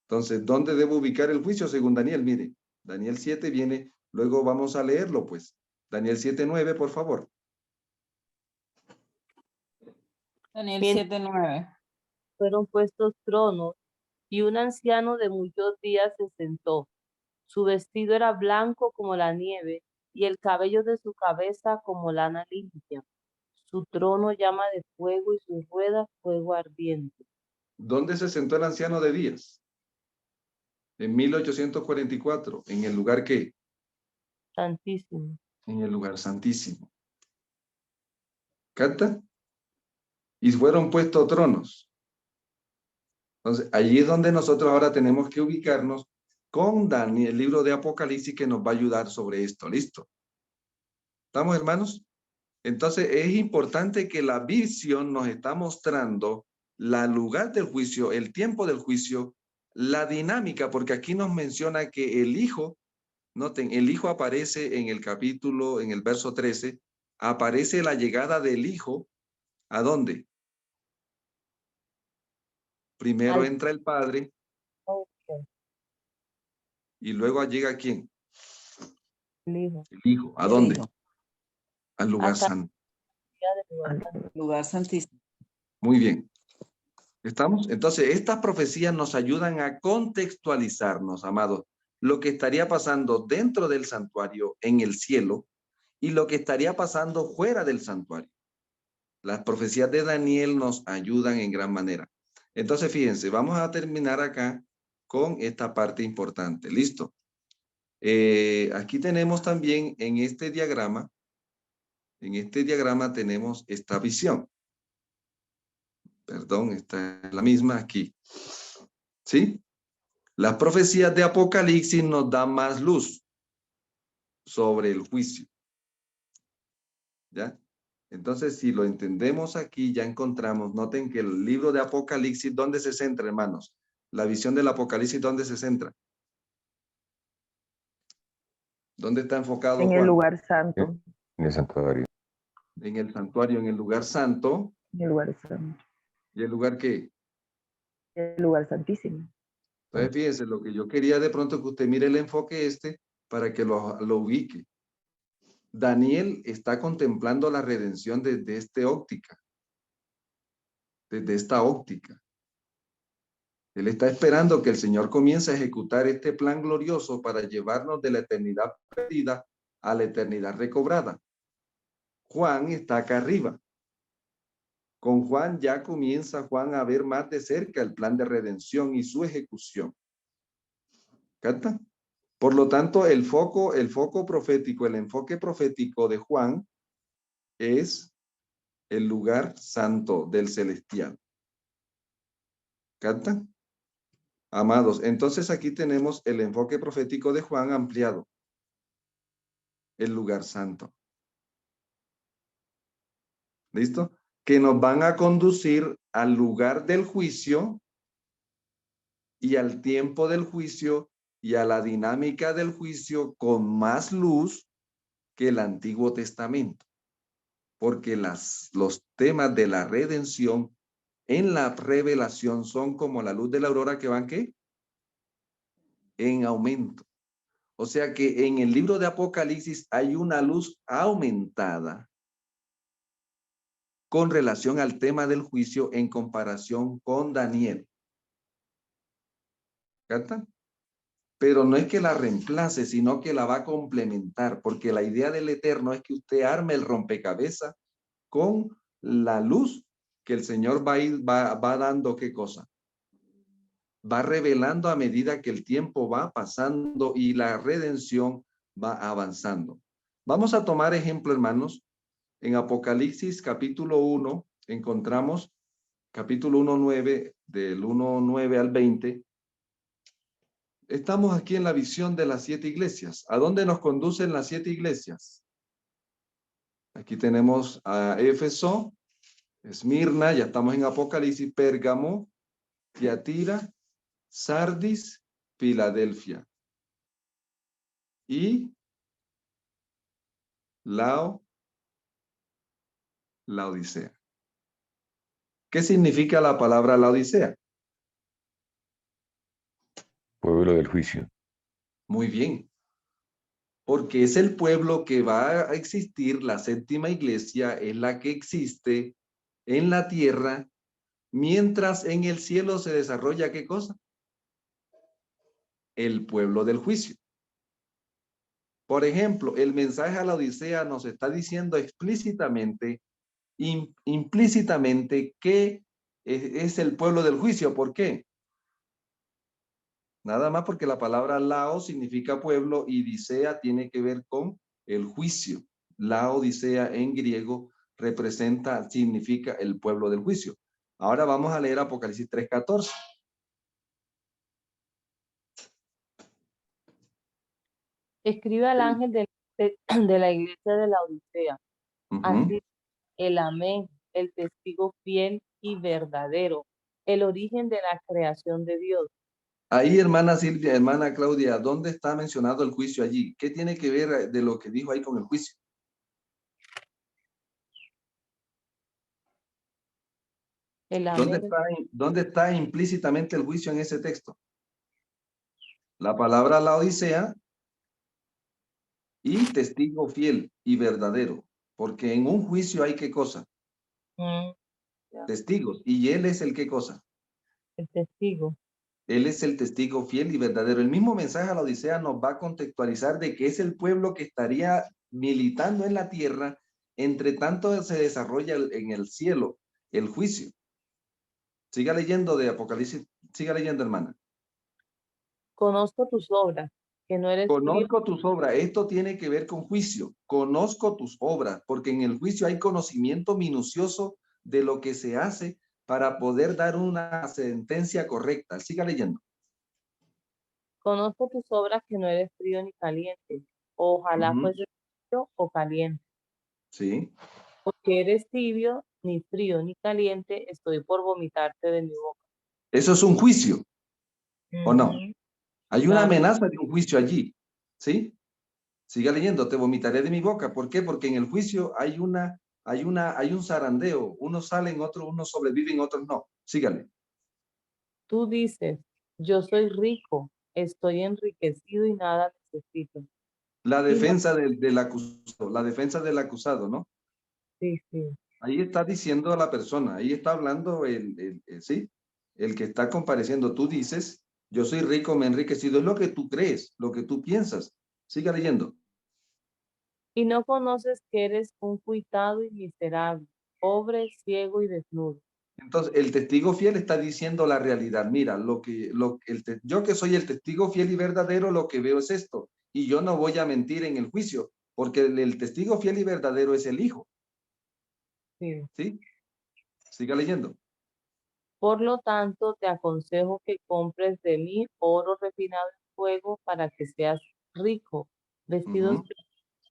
Entonces, ¿dónde debo ubicar el juicio según Daniel? Mire, Daniel 7 viene, luego vamos a leerlo, pues. Daniel 7, 9, por favor.
Daniel
Bien.
7:9.
Fueron puestos tronos, y un anciano de muchos días se sentó. Su vestido era blanco como la nieve, y el cabello de su cabeza como lana limpia. Su trono llama de fuego y sus ruedas fuego ardiente.
¿Dónde se sentó el anciano de días? En 1844. ¿En el lugar qué?
Santísimo.
En el lugar santísimo. ¿Capta? Y fueron puestos tronos. Entonces, allí es donde nosotros ahora tenemos que ubicarnos con Daniel, el libro de Apocalipsis, que nos va a ayudar sobre esto. ¿Listo? ¿Estamos, hermanos? Entonces, es importante que la visión nos está mostrando el lugar del juicio, el tiempo del juicio, la dinámica, porque aquí nos menciona que el Hijo, noten, el Hijo aparece en el capítulo, en el verso 13, aparece la llegada del Hijo, ¿a dónde? Primero
Al
entra el Padre
ok,
y luego llega ¿quién?
el Hijo,
El Hijo. ¿A
El
dónde?
Hijo,
Al lugar
hasta
santo.
el día del lugar santo.
lugar santísimo.
Muy bien. ¿Estamos? Entonces, estas profecías nos ayudan a contextualizarnos, amados, lo que estaría pasando dentro del santuario, en el cielo, y lo que estaría pasando fuera del santuario. Las profecías de Daniel nos ayudan en gran manera. Entonces, fíjense, vamos a terminar acá con esta parte importante. ¿Listo? Aquí tenemos también en este diagrama tenemos esta visión. Perdón, esta es la misma aquí. ¿Sí? Las profecías de Apocalipsis nos dan más luz sobre el juicio. ¿Ya? Entonces, si lo entendemos aquí, ya encontramos, noten que el libro de Apocalipsis, ¿dónde se centra, hermanos? La visión del Apocalipsis, ¿dónde se centra? ¿Dónde está enfocado
En el
Juan?
lugar santo,
En el santuario.
En el santuario, en el lugar santo.
en el lugar santo,
¿Y el lugar qué?
el lugar santísimo.
Entonces, fíjense, lo que yo quería de pronto que usted mire el enfoque para que lo ubique. Daniel está contemplando la redención desde esta óptica. Desde esta óptica. Él está esperando que el Señor comience a ejecutar este plan glorioso para llevarnos de la eternidad perdida a la eternidad recobrada. Juan está acá arriba. Con Juan ya comienza Juan a ver más de cerca el plan de redención y su ejecución. ¿Capta? Por lo tanto, el foco profético, el enfoque profético de Juan es el lugar santo del celestial. ¿Capta? Amados, entonces aquí tenemos el enfoque profético de Juan ampliado. El lugar santo. ¿Listo? Que nos van a conducir al lugar del juicio y al tiempo del juicio y a la dinámica del juicio con más luz que el Antiguo Testamento. Porque los temas de la redención en la revelación son como la luz de la aurora que van, ¿qué? En aumento. O sea que en el libro de Apocalipsis hay una luz aumentada con relación al tema del juicio en comparación con Daniel. ¿Captan? Pero no es que la reemplace, sino que la va a complementar, porque la idea del Eterno es que usted arme el rompecabezas con la luz que el Señor va dando, ¿qué cosa? Va revelando a medida que el tiempo va pasando y la redención va avanzando. Vamos a tomar ejemplo, hermanos. En Apocalipsis capítulo 1 encontramos capítulo 1:9, del 1:9 al 20. Estamos aquí en la visión de las 7 iglesias. ¿A dónde nos conducen las 7 iglesias? Aquí tenemos a Éfeso, Esmirna, ya estamos en Apocalipsis, Pérgamo, Tiatira, Sardis, Filadelfia y Laodicea. ¿Qué significa la palabra Laodicea?
Pueblo del juicio.
Muy bien. Porque es el pueblo que va a existir, la séptima iglesia es la que existe en la tierra, mientras en el cielo se desarrolla, ¿qué cosa? El pueblo del juicio. Por ejemplo, el mensaje a la Odisea nos está diciendo explícitamente, implícitamente, que es el pueblo del juicio. ¿Por qué? Nada más porque la palabra lao significa pueblo y Odisea tiene que ver con el juicio. La Odisea en griego significa el pueblo del juicio. Ahora vamos a leer Apocalipsis 3:14.
Escribe al ángel de la iglesia de la Odisea. Así el amén, el testigo fiel y verdadero, el origen de la creación de Dios.
Ahí, hermana Silvia, hermana Claudia, ¿dónde está mencionado el juicio allí? ¿Qué tiene que ver de lo que dijo ahí con el juicio?
El
¿Dónde
amén.
está, dónde está implícitamente el juicio en ese texto? La palabra Laodicea y testigo fiel y verdadero. Porque en un juicio hay qué cosa?
Mm,
Testigos. ¿Y él es el qué cosa?
el testigo.
Él es el testigo fiel y verdadero. El mismo mensaje a la Odisea nos va a contextualizar de que es el pueblo que estaría militando en la tierra, entre tanto se desarrolla en el cielo el juicio. Siga leyendo de Apocalipsis, siga leyendo, hermana.
Conozco tus obras, que no eres frío.
Conozco tus obras. Esto tiene que ver con juicio. Conozco tus obras, porque en el juicio hay conocimiento minucioso de lo que se hace para poder dar una sentencia correcta. Siga leyendo.
Conozco tus obras, que no eres frío ni caliente. Ojalá
Ujú.
fuese frío o caliente.
Sí.
Porque eres tibio, ni frío ni caliente, estoy por vomitarte de mi boca.
Eso es un juicio, ¿o no?
Ujú,
Hay una
claro.
amenaza de un juicio allí, ¿sí? Siga leyendo, te vomitaré de mi boca. ¿Por qué? Porque en el juicio hay un zarandeo. Unos salen, otros, unos sobreviven, otros no. Sígale.
Tú dices, yo soy rico, estoy enriquecido y nada necesito.
La
Y no,
defensa del acusado, la defensa del acusado, ¿no?
sí, sí.
Ahí está diciendo a la persona, ahí está hablando ¿sí? El que está compareciendo. Tú dices, yo soy rico, me he enriquecido. Es lo que tú crees, lo que tú piensas. Siga leyendo.
Y no conoces que eres un cuitado y miserable, pobre, ciego y desnudo.
Entonces, el testigo fiel está diciendo la realidad. Mira, yo que soy el testigo fiel y verdadero, lo que veo es esto. Y yo no voy a mentir en el juicio, porque el testigo fiel y verdadero es el Hijo.
Sí.
¿Sí? Siga leyendo.
Por lo tanto, te aconsejo que compres de mí oro refinado en fuego para que seas rico, vestidos
Ujú.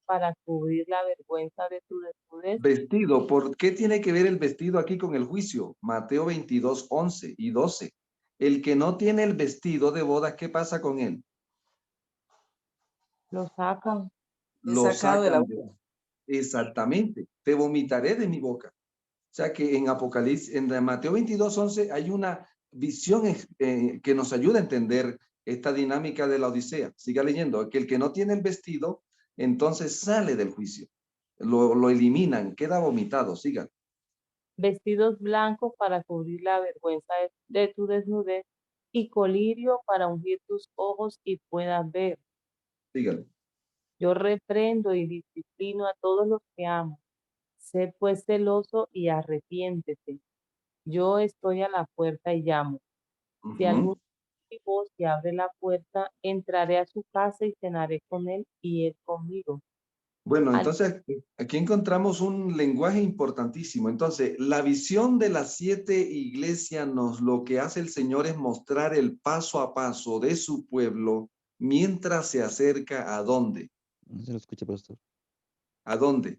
para cubrir la vergüenza de tu desnudez.
Vestido, ¿por qué tiene que ver el vestido aquí con el juicio? Mateo 22, 11 y 12. El que no tiene el vestido de bodas, ¿qué pasa con él?
Lo sacan.
Es
Lo
sacado de la
sacan
boda.
exactamente. Te vomitaré de mi boca. O sea que en Apocalipsis, en Mateo 22, 11, hay una visión que nos ayuda a entender esta dinámica de la Odisea. Siga leyendo, que el que no tiene el vestido, entonces sale del juicio. Lo eliminan, queda vomitado. Siga,
Vestidos blancos para cubrir la vergüenza de tu desnudez y colirio para ungir tus ojos y puedas ver.
sígale.
Yo reprendo y disciplino a todos los que amo. Sé pues celoso y arrepiéntete. Yo estoy a la puerta y llamo. Si
Ujú.
alguno de mi voz y abre la puerta, entraré a su casa y cenaré con él y él conmigo.
Bueno,
Al
entonces aquí encontramos un lenguaje importantísimo. Entonces, la visión de las 7 iglesias nos lo que hace el Señor es mostrar el paso a paso de su pueblo mientras se acerca a dónde.
No se lo escucha, pastor.
¿A dónde?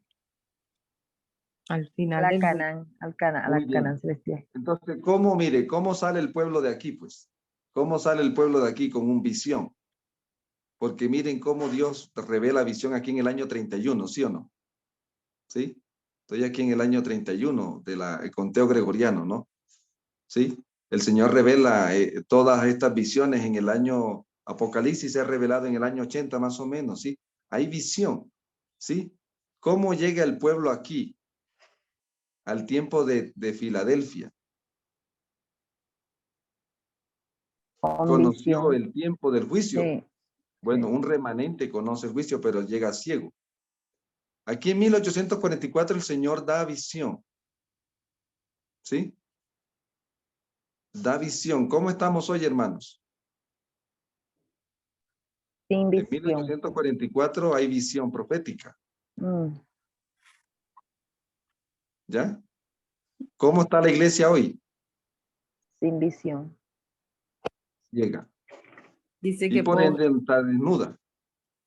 al
A
final
la
del juicio.
Canaán, a
Muy
la Canaán
bien.
celestial.
Entonces, ¿cómo, mire, cómo sale el pueblo de aquí, pues? ¿Cómo sale el pueblo de aquí con un visión? Porque miren cómo Dios revela visión aquí en el año 31, ¿sí o no? ¿Sí? Estoy aquí en el año 31 el conteo gregoriano, ¿no? ¿Sí? El Señor revela todas estas visiones en el año Apocalipsis, se ha revelado en el año 80 más o menos, ¿sí? Hay visión, ¿sí? ¿Cómo llega el pueblo aquí al tiempo de Filadelfia?
Con
Conoció
visión.
el tiempo del juicio.
Sí,
Bueno,
sí.
un remanente conoce el juicio, pero llega ciego. Aquí en 1844 el Señor da visión, ¿sí? Da visión. ¿Cómo estamos hoy, hermanos?
Sin
En
visión.
1844 hay visión profética,
Mm,
¿ya? ¿Cómo está la iglesia hoy?
sin visión.
Llega.
Dice
Y
que
por
pobre,
ende está desnuda.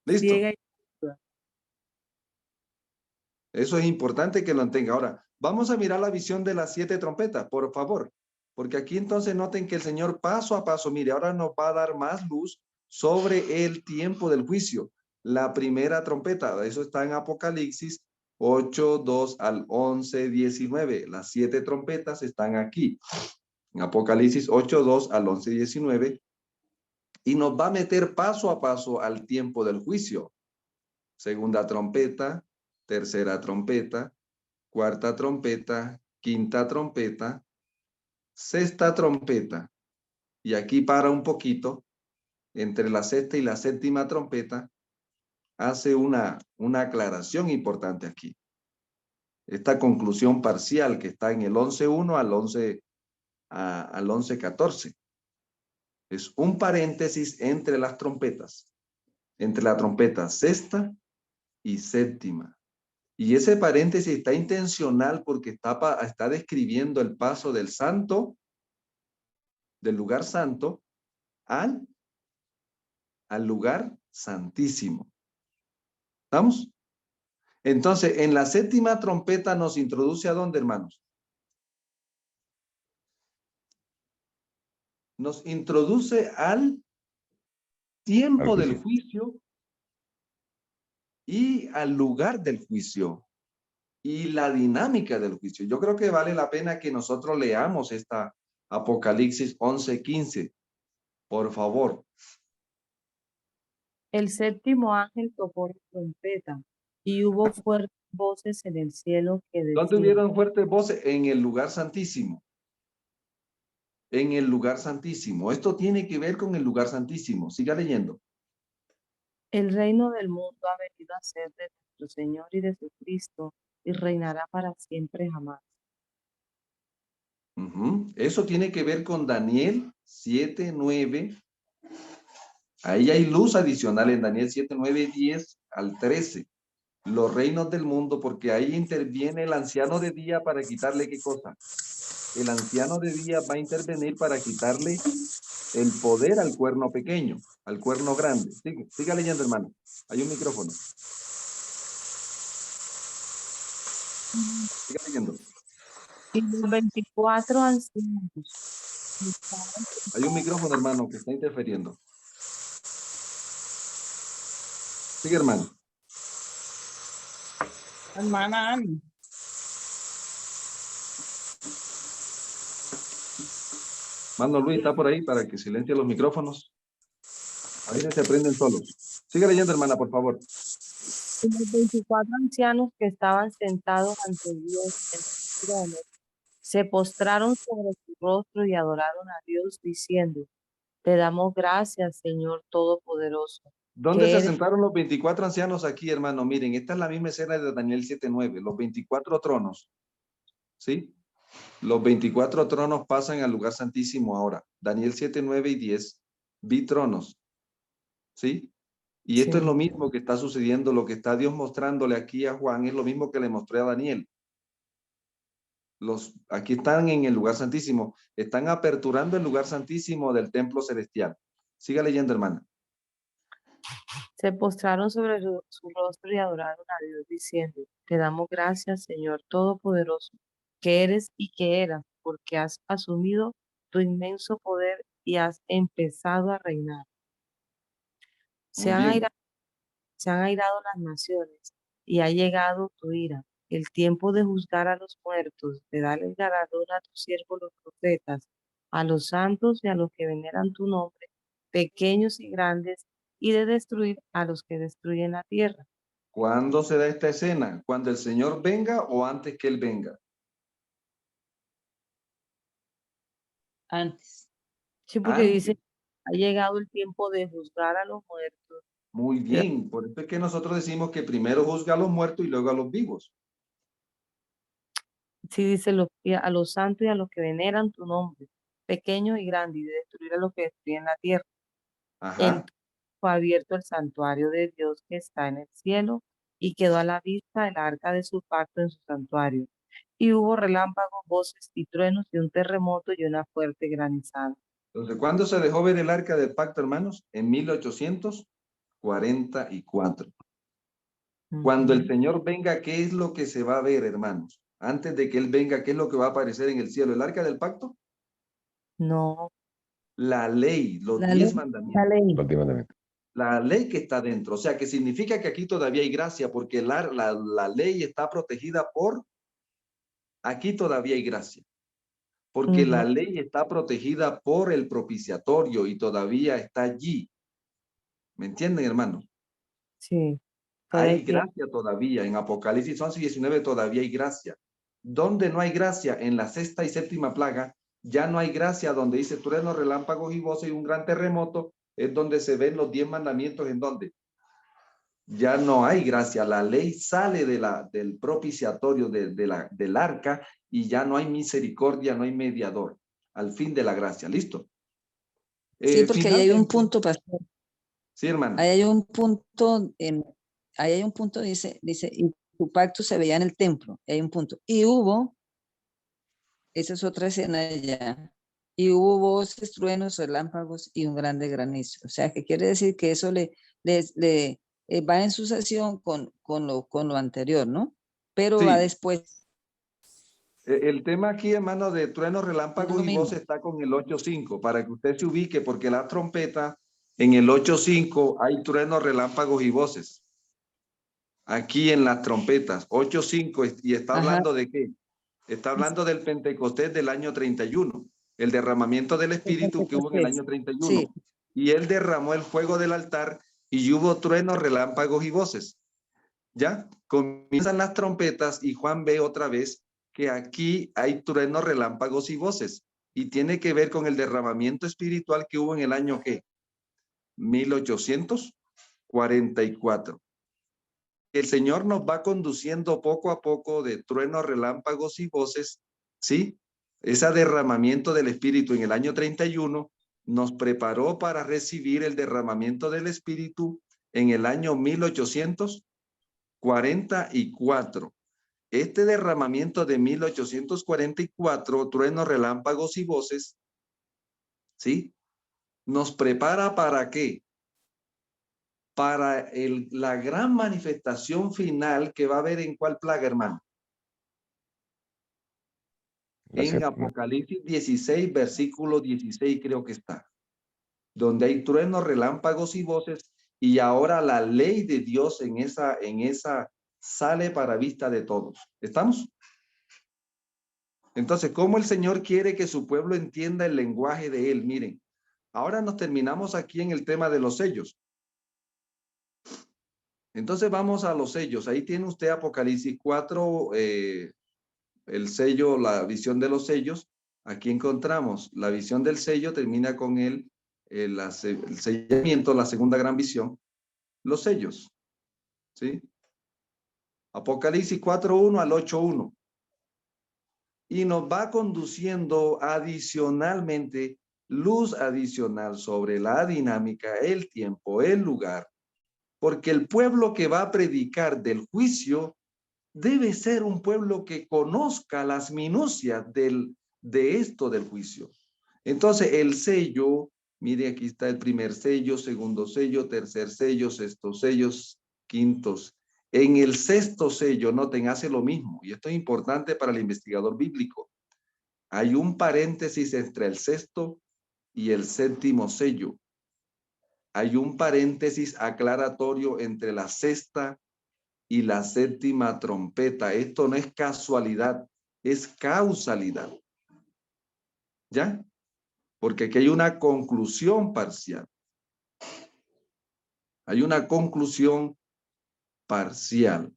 ¿Listo?
ciega y
Eso es importante que lo tenga. Ahora, vamos a mirar la visión de las 7 trompetas, por favor. Porque aquí entonces noten que el Señor paso a paso, mire, ahora nos va a dar más luz sobre el tiempo del juicio. La primera trompeta, eso está en Apocalipsis 8, 2 al 11, 19. Las 7 trompetas están aquí. En Apocalipsis 8, 2 al 11, 19. Y nos va a meter paso a paso al tiempo del juicio. Segunda trompeta, tercera trompeta, cuarta trompeta, quinta trompeta, sexta trompeta. Y aquí para un poquito, entre la sexta y la séptima trompeta, hace una aclaración importante aquí. Esta conclusión parcial que está en el 11.1 al 11.14. Es un paréntesis entre las trompetas, entre la trompeta sexta y séptima. Y ese paréntesis está intencional porque está describiendo el paso del santo, del lugar santo, al lugar santísimo. ¿Estamos? Entonces, en la séptima trompeta nos introduce ¿a dónde, hermanos? Nos introduce al tiempo
Al
del
juicio.
juicio y al lugar del juicio y la dinámica del juicio. Yo creo que vale la pena que nosotros leamos esta Apocalipsis 11:15. Por favor.
El séptimo ángel tocó la trompeta y hubo fuertes voces en el cielo que
¿Dónde
decían,
hubieron fuertes voces? En el lugar santísimo. En el lugar santísimo. Esto tiene que ver con el lugar santísimo. Siga leyendo.
el reino del mundo ha venido a ser de nuestro Señor y de su Cristo y reinará para siempre jamás.
Eso tiene que ver con Daniel 7:9. Ahí hay luz adicional en Daniel 7:9, 10 al 13. Los reinos del mundo, porque ahí interviene el anciano de día para quitarle ¿qué cosa? El anciano de día va a intervenir para quitarle el poder al cuerno pequeño, al cuerno grande. Siga leyendo, hermano. Hay un micrófono. Siga leyendo.
Y los 24 ancianos
Hay un micrófono, hermano, que está interfiriendo. Sigue, hermano.
Hermana Ani.
Mano Luis, está por ahí para que silencie los micrófonos. A veces se prenden solos. Sigue leyendo, hermana, por favor.
y los 24 ancianos que estaban sentados ante Dios en el trono se postraron sobre su rostro y adoraron a Dios diciendo, te damos gracias, Señor Todopoderoso,
¿Dónde
que
se
eres
sentaron los 24 ancianos aquí, hermano? Miren, esta es la misma escena de Daniel 7:9, los 24 tronos, ¿sí? Los 24 tronos pasan al lugar santísimo ahora. Daniel 7:9 y 10, vi tronos, ¿sí? Y esto es lo mismo que está sucediendo, lo que está Dios mostrándole aquí a Juan, es lo mismo que le mostré a Daniel. Aquí están en el lugar santísimo, están aperturando el lugar santísimo del templo celestial. Siga leyendo, hermana.
Se postraron sobre su rostro y adoraron a Dios diciendo, te damos gracias, Señor Todopoderoso, que eres y que eras, porque has asumido tu inmenso poder y has empezado a reinar.
Muy bien.
Se han airado las naciones y ha llegado tu ira, el tiempo de juzgar a los muertos, de darle el galardón a tus siervos los profetas, a los santos y a los que veneran tu nombre, pequeños y grandes, y de destruir a los que destruyen la tierra.
¿Cuándo se da esta escena? ¿Cuando el Señor venga o antes que Él venga?
Antes.
Sí, porque
Antes.
dice, ha llegado el tiempo de juzgar a los muertos.
Muy bien. Por eso es que nosotros decimos que primero juzga a los muertos y luego a los vivos.
Sí, dice a los santos y a los que veneran tu nombre, pequeños y grandes, y de destruir a los que destruyen la tierra.
Ajá.
Entonces fue abierto el santuario de Dios que está en el cielo y quedó a la vista el arca de su pacto en su santuario. Y hubo relámpagos, voces y truenos y un terremoto y una fuerte granizada.
Entonces, ¿cuándo se dejó ver el arca del pacto, hermanos? En 1844. Cuando el Señor venga, ¿qué es lo que se va a ver, hermanos? Antes de que Él venga, ¿qué es lo que va a aparecer en el cielo? ¿El arca del pacto?
No.
La ley, los
La
10
ley.
mandamientos.
La ley.
Los 10 mandamientos.
La ley que está dentro. O sea, que significa que aquí todavía hay gracia, porque la ley está protegida por, aquí todavía hay gracia. Porque la
Ujú.
ley está protegida por el propiciatorio y todavía está allí. ¿Me entienden, hermano?
Sí. Todavía hay
Hay
tiempo.
gracia todavía. En Apocalipsis 11:19 todavía hay gracia. ¿Dónde no hay gracia? En la sexta y séptima plaga. Ya no hay gracia donde dice truenos, relámpagos y voces y un gran terremoto. Es donde se ven los 10 mandamientos. ¿En dónde? Ya no hay gracia. La ley sale del propiciatorio del arca y ya no hay misericordia, no hay mediador. Al fin de la gracia. ¿Listo?
Sí, porque ahí hay un
Finalmente,
punto, pastor.
sí, hermano.
Ahí hay un punto, ahí hay un punto, dice, y tu pacto se veía en el templo. Ahí hay un punto. Y hubo, esa es otra escena ya, y hubo voces, truenos, relámpagos y un grande granizo. O sea, que quiere decir que eso va en sucesión con lo anterior, ¿no? Pero va
Sí,
después,
el tema aquí, hermano, de truenos,
no es
relámpagos
lo
y voces
mismo.
está con el 8.5, para que usted se ubique, porque la trompeta, en el 8.5 hay truenos, relámpagos y voces. Aquí en las trompetas, 8.5, y está
Ajá,
hablando de qué? Está hablando del Pentecostés del año 31, el derramamiento del
el
Espíritu que hubo en el
Pentecostés.
año 31.
Sí,
Y él derramó el fuego del altar y hubo truenos, relámpagos y voces. ¿Ya? Comienzan las trompetas y Juan ve otra vez que aquí hay truenos, relámpagos y voces. Y tiene que ver con el derramamiento espiritual que hubo en el año ¿qué? 1844. El Señor nos va conduciendo poco a poco de truenos, relámpagos y voces, ¿sí? Ese derramamiento del Espíritu en el año 31 nos preparó para recibir el derramamiento del Espíritu en el año 1844. Este derramamiento de 1844, truenos, relámpagos y voces, ¿sí? Nos prepara ¿para qué? Para la gran manifestación final que va a haber en cuál plaga, hermano.
La
En
séptima.
Apocalipsis 16, versículo 16 creo que está, donde hay truenos, relámpagos y voces, y ahora la ley de Dios en esa sale para vista de todos. ¿Estamos? Entonces, ¿cómo el Señor quiere que su pueblo entienda el lenguaje de Él? Miren, ahora nos terminamos aquí en el tema de los sellos. Entonces vamos a los sellos. Ahí tiene usted Apocalipsis 4, el sello, la visión de los sellos. Aquí encontramos la visión del sello, termina con el sellamiento, la segunda gran visión, los sellos. ¿Sí? Apocalipsis 4:1 al 8:1. Y nos va conduciendo adicionalmente luz adicional sobre la dinámica, el tiempo, el lugar, porque el pueblo que va a predicar del juicio debe ser un pueblo que conozca las minucias de esto del juicio. Entonces, el sello, mire, aquí está el primer sello, segundo sello, tercer sello, sexto sellos, quintos. En el sexto sello, noten, hace lo mismo, y esto es importante para el investigador bíblico. Hay un paréntesis entre el sexto y el séptimo sello. Hay un paréntesis aclaratorio entre la sexta y la séptima trompeta. Esto no es casualidad, es causalidad. ¿Ya? Porque aquí hay una conclusión parcial. Hay una conclusión parcial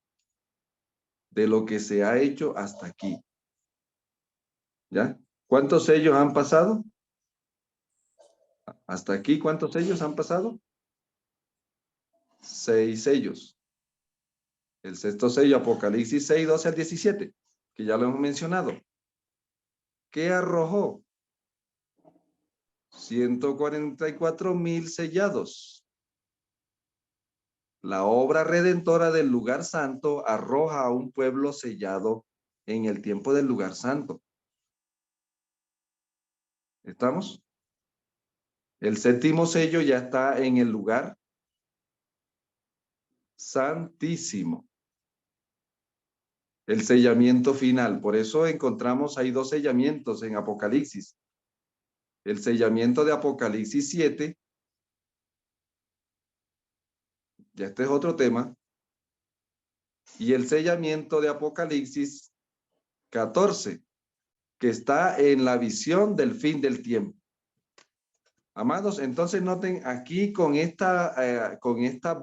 de lo que se ha hecho hasta aquí. ¿Ya? ¿Cuántos sellos han pasado? Hasta aquí, ¿cuántos sellos han pasado? 6 sellos. El sexto sello, Apocalipsis 6, 12 al 17, que ya lo hemos mencionado. ¿Qué arrojó? 144,000 sellados. La obra redentora del lugar santo arroja a un pueblo sellado en el tiempo del lugar santo. ¿Estamos? El séptimo sello ya está en el lugar santísimo. El sellamiento final. Por eso encontramos ahí 2 sellamientos en Apocalipsis. el sellamiento de Apocalipsis 7, ya este es otro tema, y el sellamiento de Apocalipsis 14, que está en la visión del fin del tiempo. Amados, entonces noten aquí con estas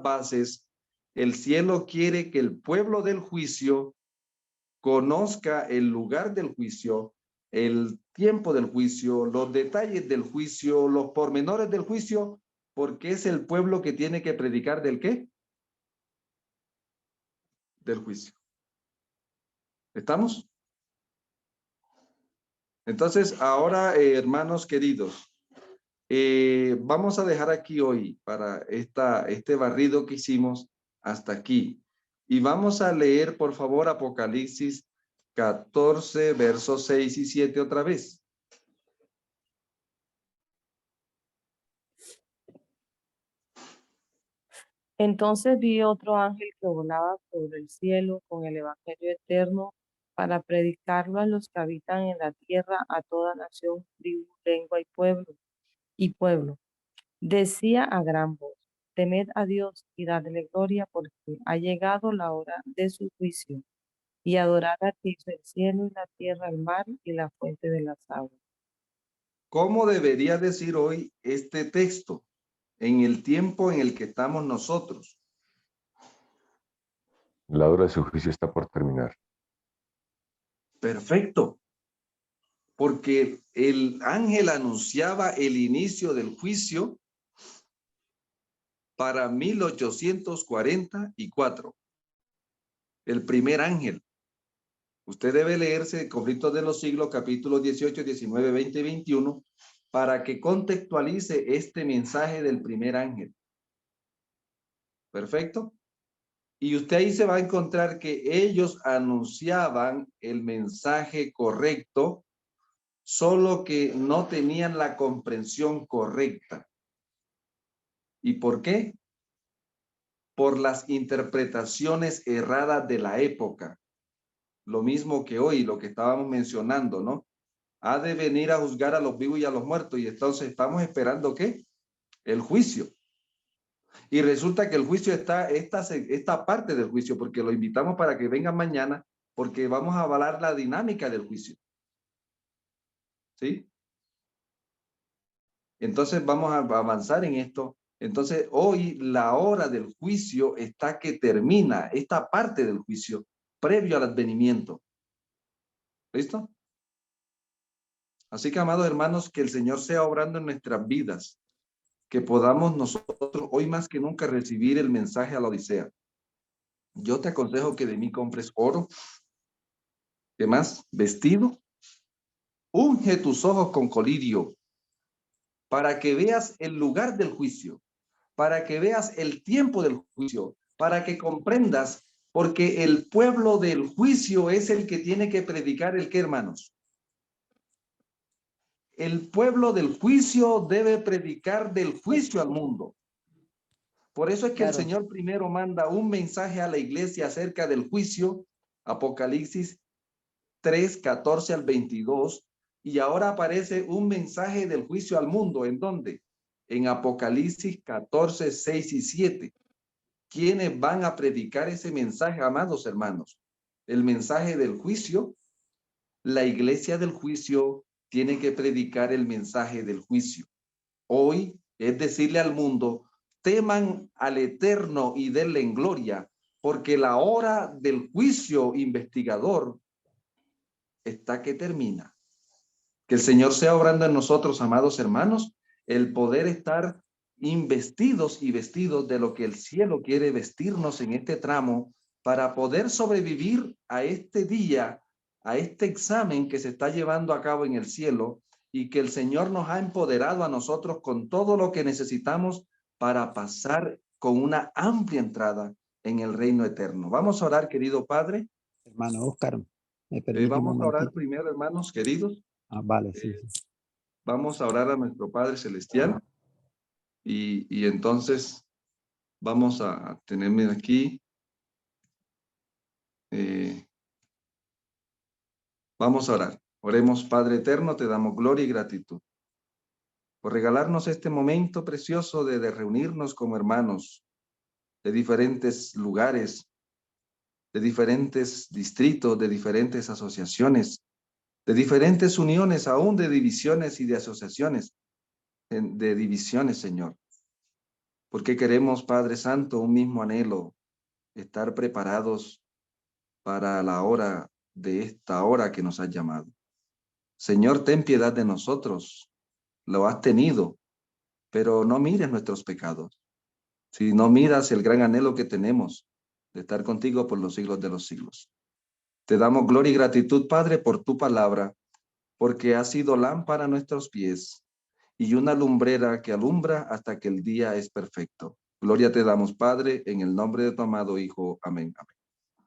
bases, el cielo quiere que el pueblo del juicio conozca el lugar del juicio, el tiempo del juicio, los detalles del juicio, los pormenores del juicio, porque es el pueblo que tiene que predicar ¿del qué? Del juicio. ¿Estamos? Entonces, ahora, hermanos queridos, vamos a dejar aquí hoy para este barrido que hicimos hasta aquí. Y vamos a leer, por favor, Apocalipsis 14, versos 6 y 7 otra vez.
Entonces vi otro ángel que volaba por el cielo con el evangelio eterno para predicarlo a los que habitan en la tierra, a toda nación, tribu, lengua y pueblo. Decía a gran voz: temed a Dios y dadle gloria, porque ha llegado la hora de su juicio, y adorad al que hizo el cielo y la tierra, el mar y la fuente de las aguas.
¿Cómo debería decir hoy este texto en el tiempo en el que estamos nosotros?
La hora de su juicio está por terminar.
Perfecto. Porque el ángel anunciaba el inicio del juicio para 1844. El primer ángel. Usted debe leerse Conflictos de los Siglos, capítulos 18, 19, 20 y 21, para que contextualice este mensaje del primer ángel. Perfecto. Y usted ahí se va a encontrar que ellos anunciaban el mensaje correcto, solo que no tenían la comprensión correcta. ¿Y por qué? Por las interpretaciones erradas de la época. Lo mismo que hoy, lo que estábamos mencionando, ¿no? Ha de venir a juzgar a los vivos y a los muertos. Y entonces estamos esperando ¿qué? El juicio. Y resulta que el juicio está, esta parte del juicio, porque lo invitamos para que vengan mañana, porque vamos a avalar la dinámica del juicio. ¿Sí? Entonces vamos a avanzar en esto. Entonces hoy la hora del juicio está que termina esta parte del juicio previo al advenimiento. ¿Listo? Así que, amados hermanos, que el Señor sea obrando en nuestras vidas, que podamos nosotros hoy más que nunca recibir el mensaje a la Odisea. Yo te aconsejo que de mí compres oro, ¿qué más? Vestido, unge tus ojos con colirio, para que veas el lugar del juicio, para que veas el tiempo del juicio, para que comprendas, porque el pueblo del juicio es el que tiene que predicar el ¿qué, hermanos? El pueblo del juicio debe predicar del juicio al mundo. Por eso es que el Señor primero manda un mensaje a la iglesia acerca del juicio, Apocalipsis 3, 14 al 22, y ahora aparece un mensaje del juicio al mundo. ¿En dónde? En Apocalipsis 14, 6 y 7. ¿Quiénes van a predicar ese mensaje, amados hermanos? El mensaje del juicio. La iglesia del juicio tiene que predicar el mensaje del juicio. Hoy es decirle al mundo: teman al Eterno y denle en gloria, porque la hora del juicio investigador está que termina. Que el Señor sea obrando en nosotros, amados hermanos, el poder estar investidos y vestidos de lo que el cielo quiere vestirnos en este tramo para poder sobrevivir a este día, a este examen que se está llevando a cabo en el cielo, y que el Señor nos ha empoderado a nosotros con todo lo que necesitamos para pasar con una amplia entrada en el reino eterno. Vamos a orar, querido Padre.
Hermano Oscar, me permite un
Vamos a orar
momentito.
primero, hermanos queridos.
Vale, sí.
Vamos a orar a nuestro Padre Celestial y entonces vamos a tenerme aquí. Vamos a orar. Oremos. Padre eterno, te damos gloria y gratitud. por regalarnos este momento precioso de reunirnos como hermanos de diferentes lugares, de diferentes distritos, de diferentes asociaciones, de diferentes uniones, aún de divisiones y de asociaciones, de divisiones, Señor. Porque queremos, Padre Santo, un mismo anhelo, estar preparados para la hora de esta hora que nos has llamado. Señor, ten piedad de nosotros. Lo has tenido, pero no mires nuestros pecados. Si no miras el gran anhelo que tenemos de estar contigo por los siglos de los siglos. Te damos gloria y gratitud, Padre, por tu palabra, porque ha sido lámpara a nuestros pies y una lumbrera que alumbra hasta que el día es perfecto. Gloria te damos, Padre, en el nombre de tu amado Hijo. Amén. Amén.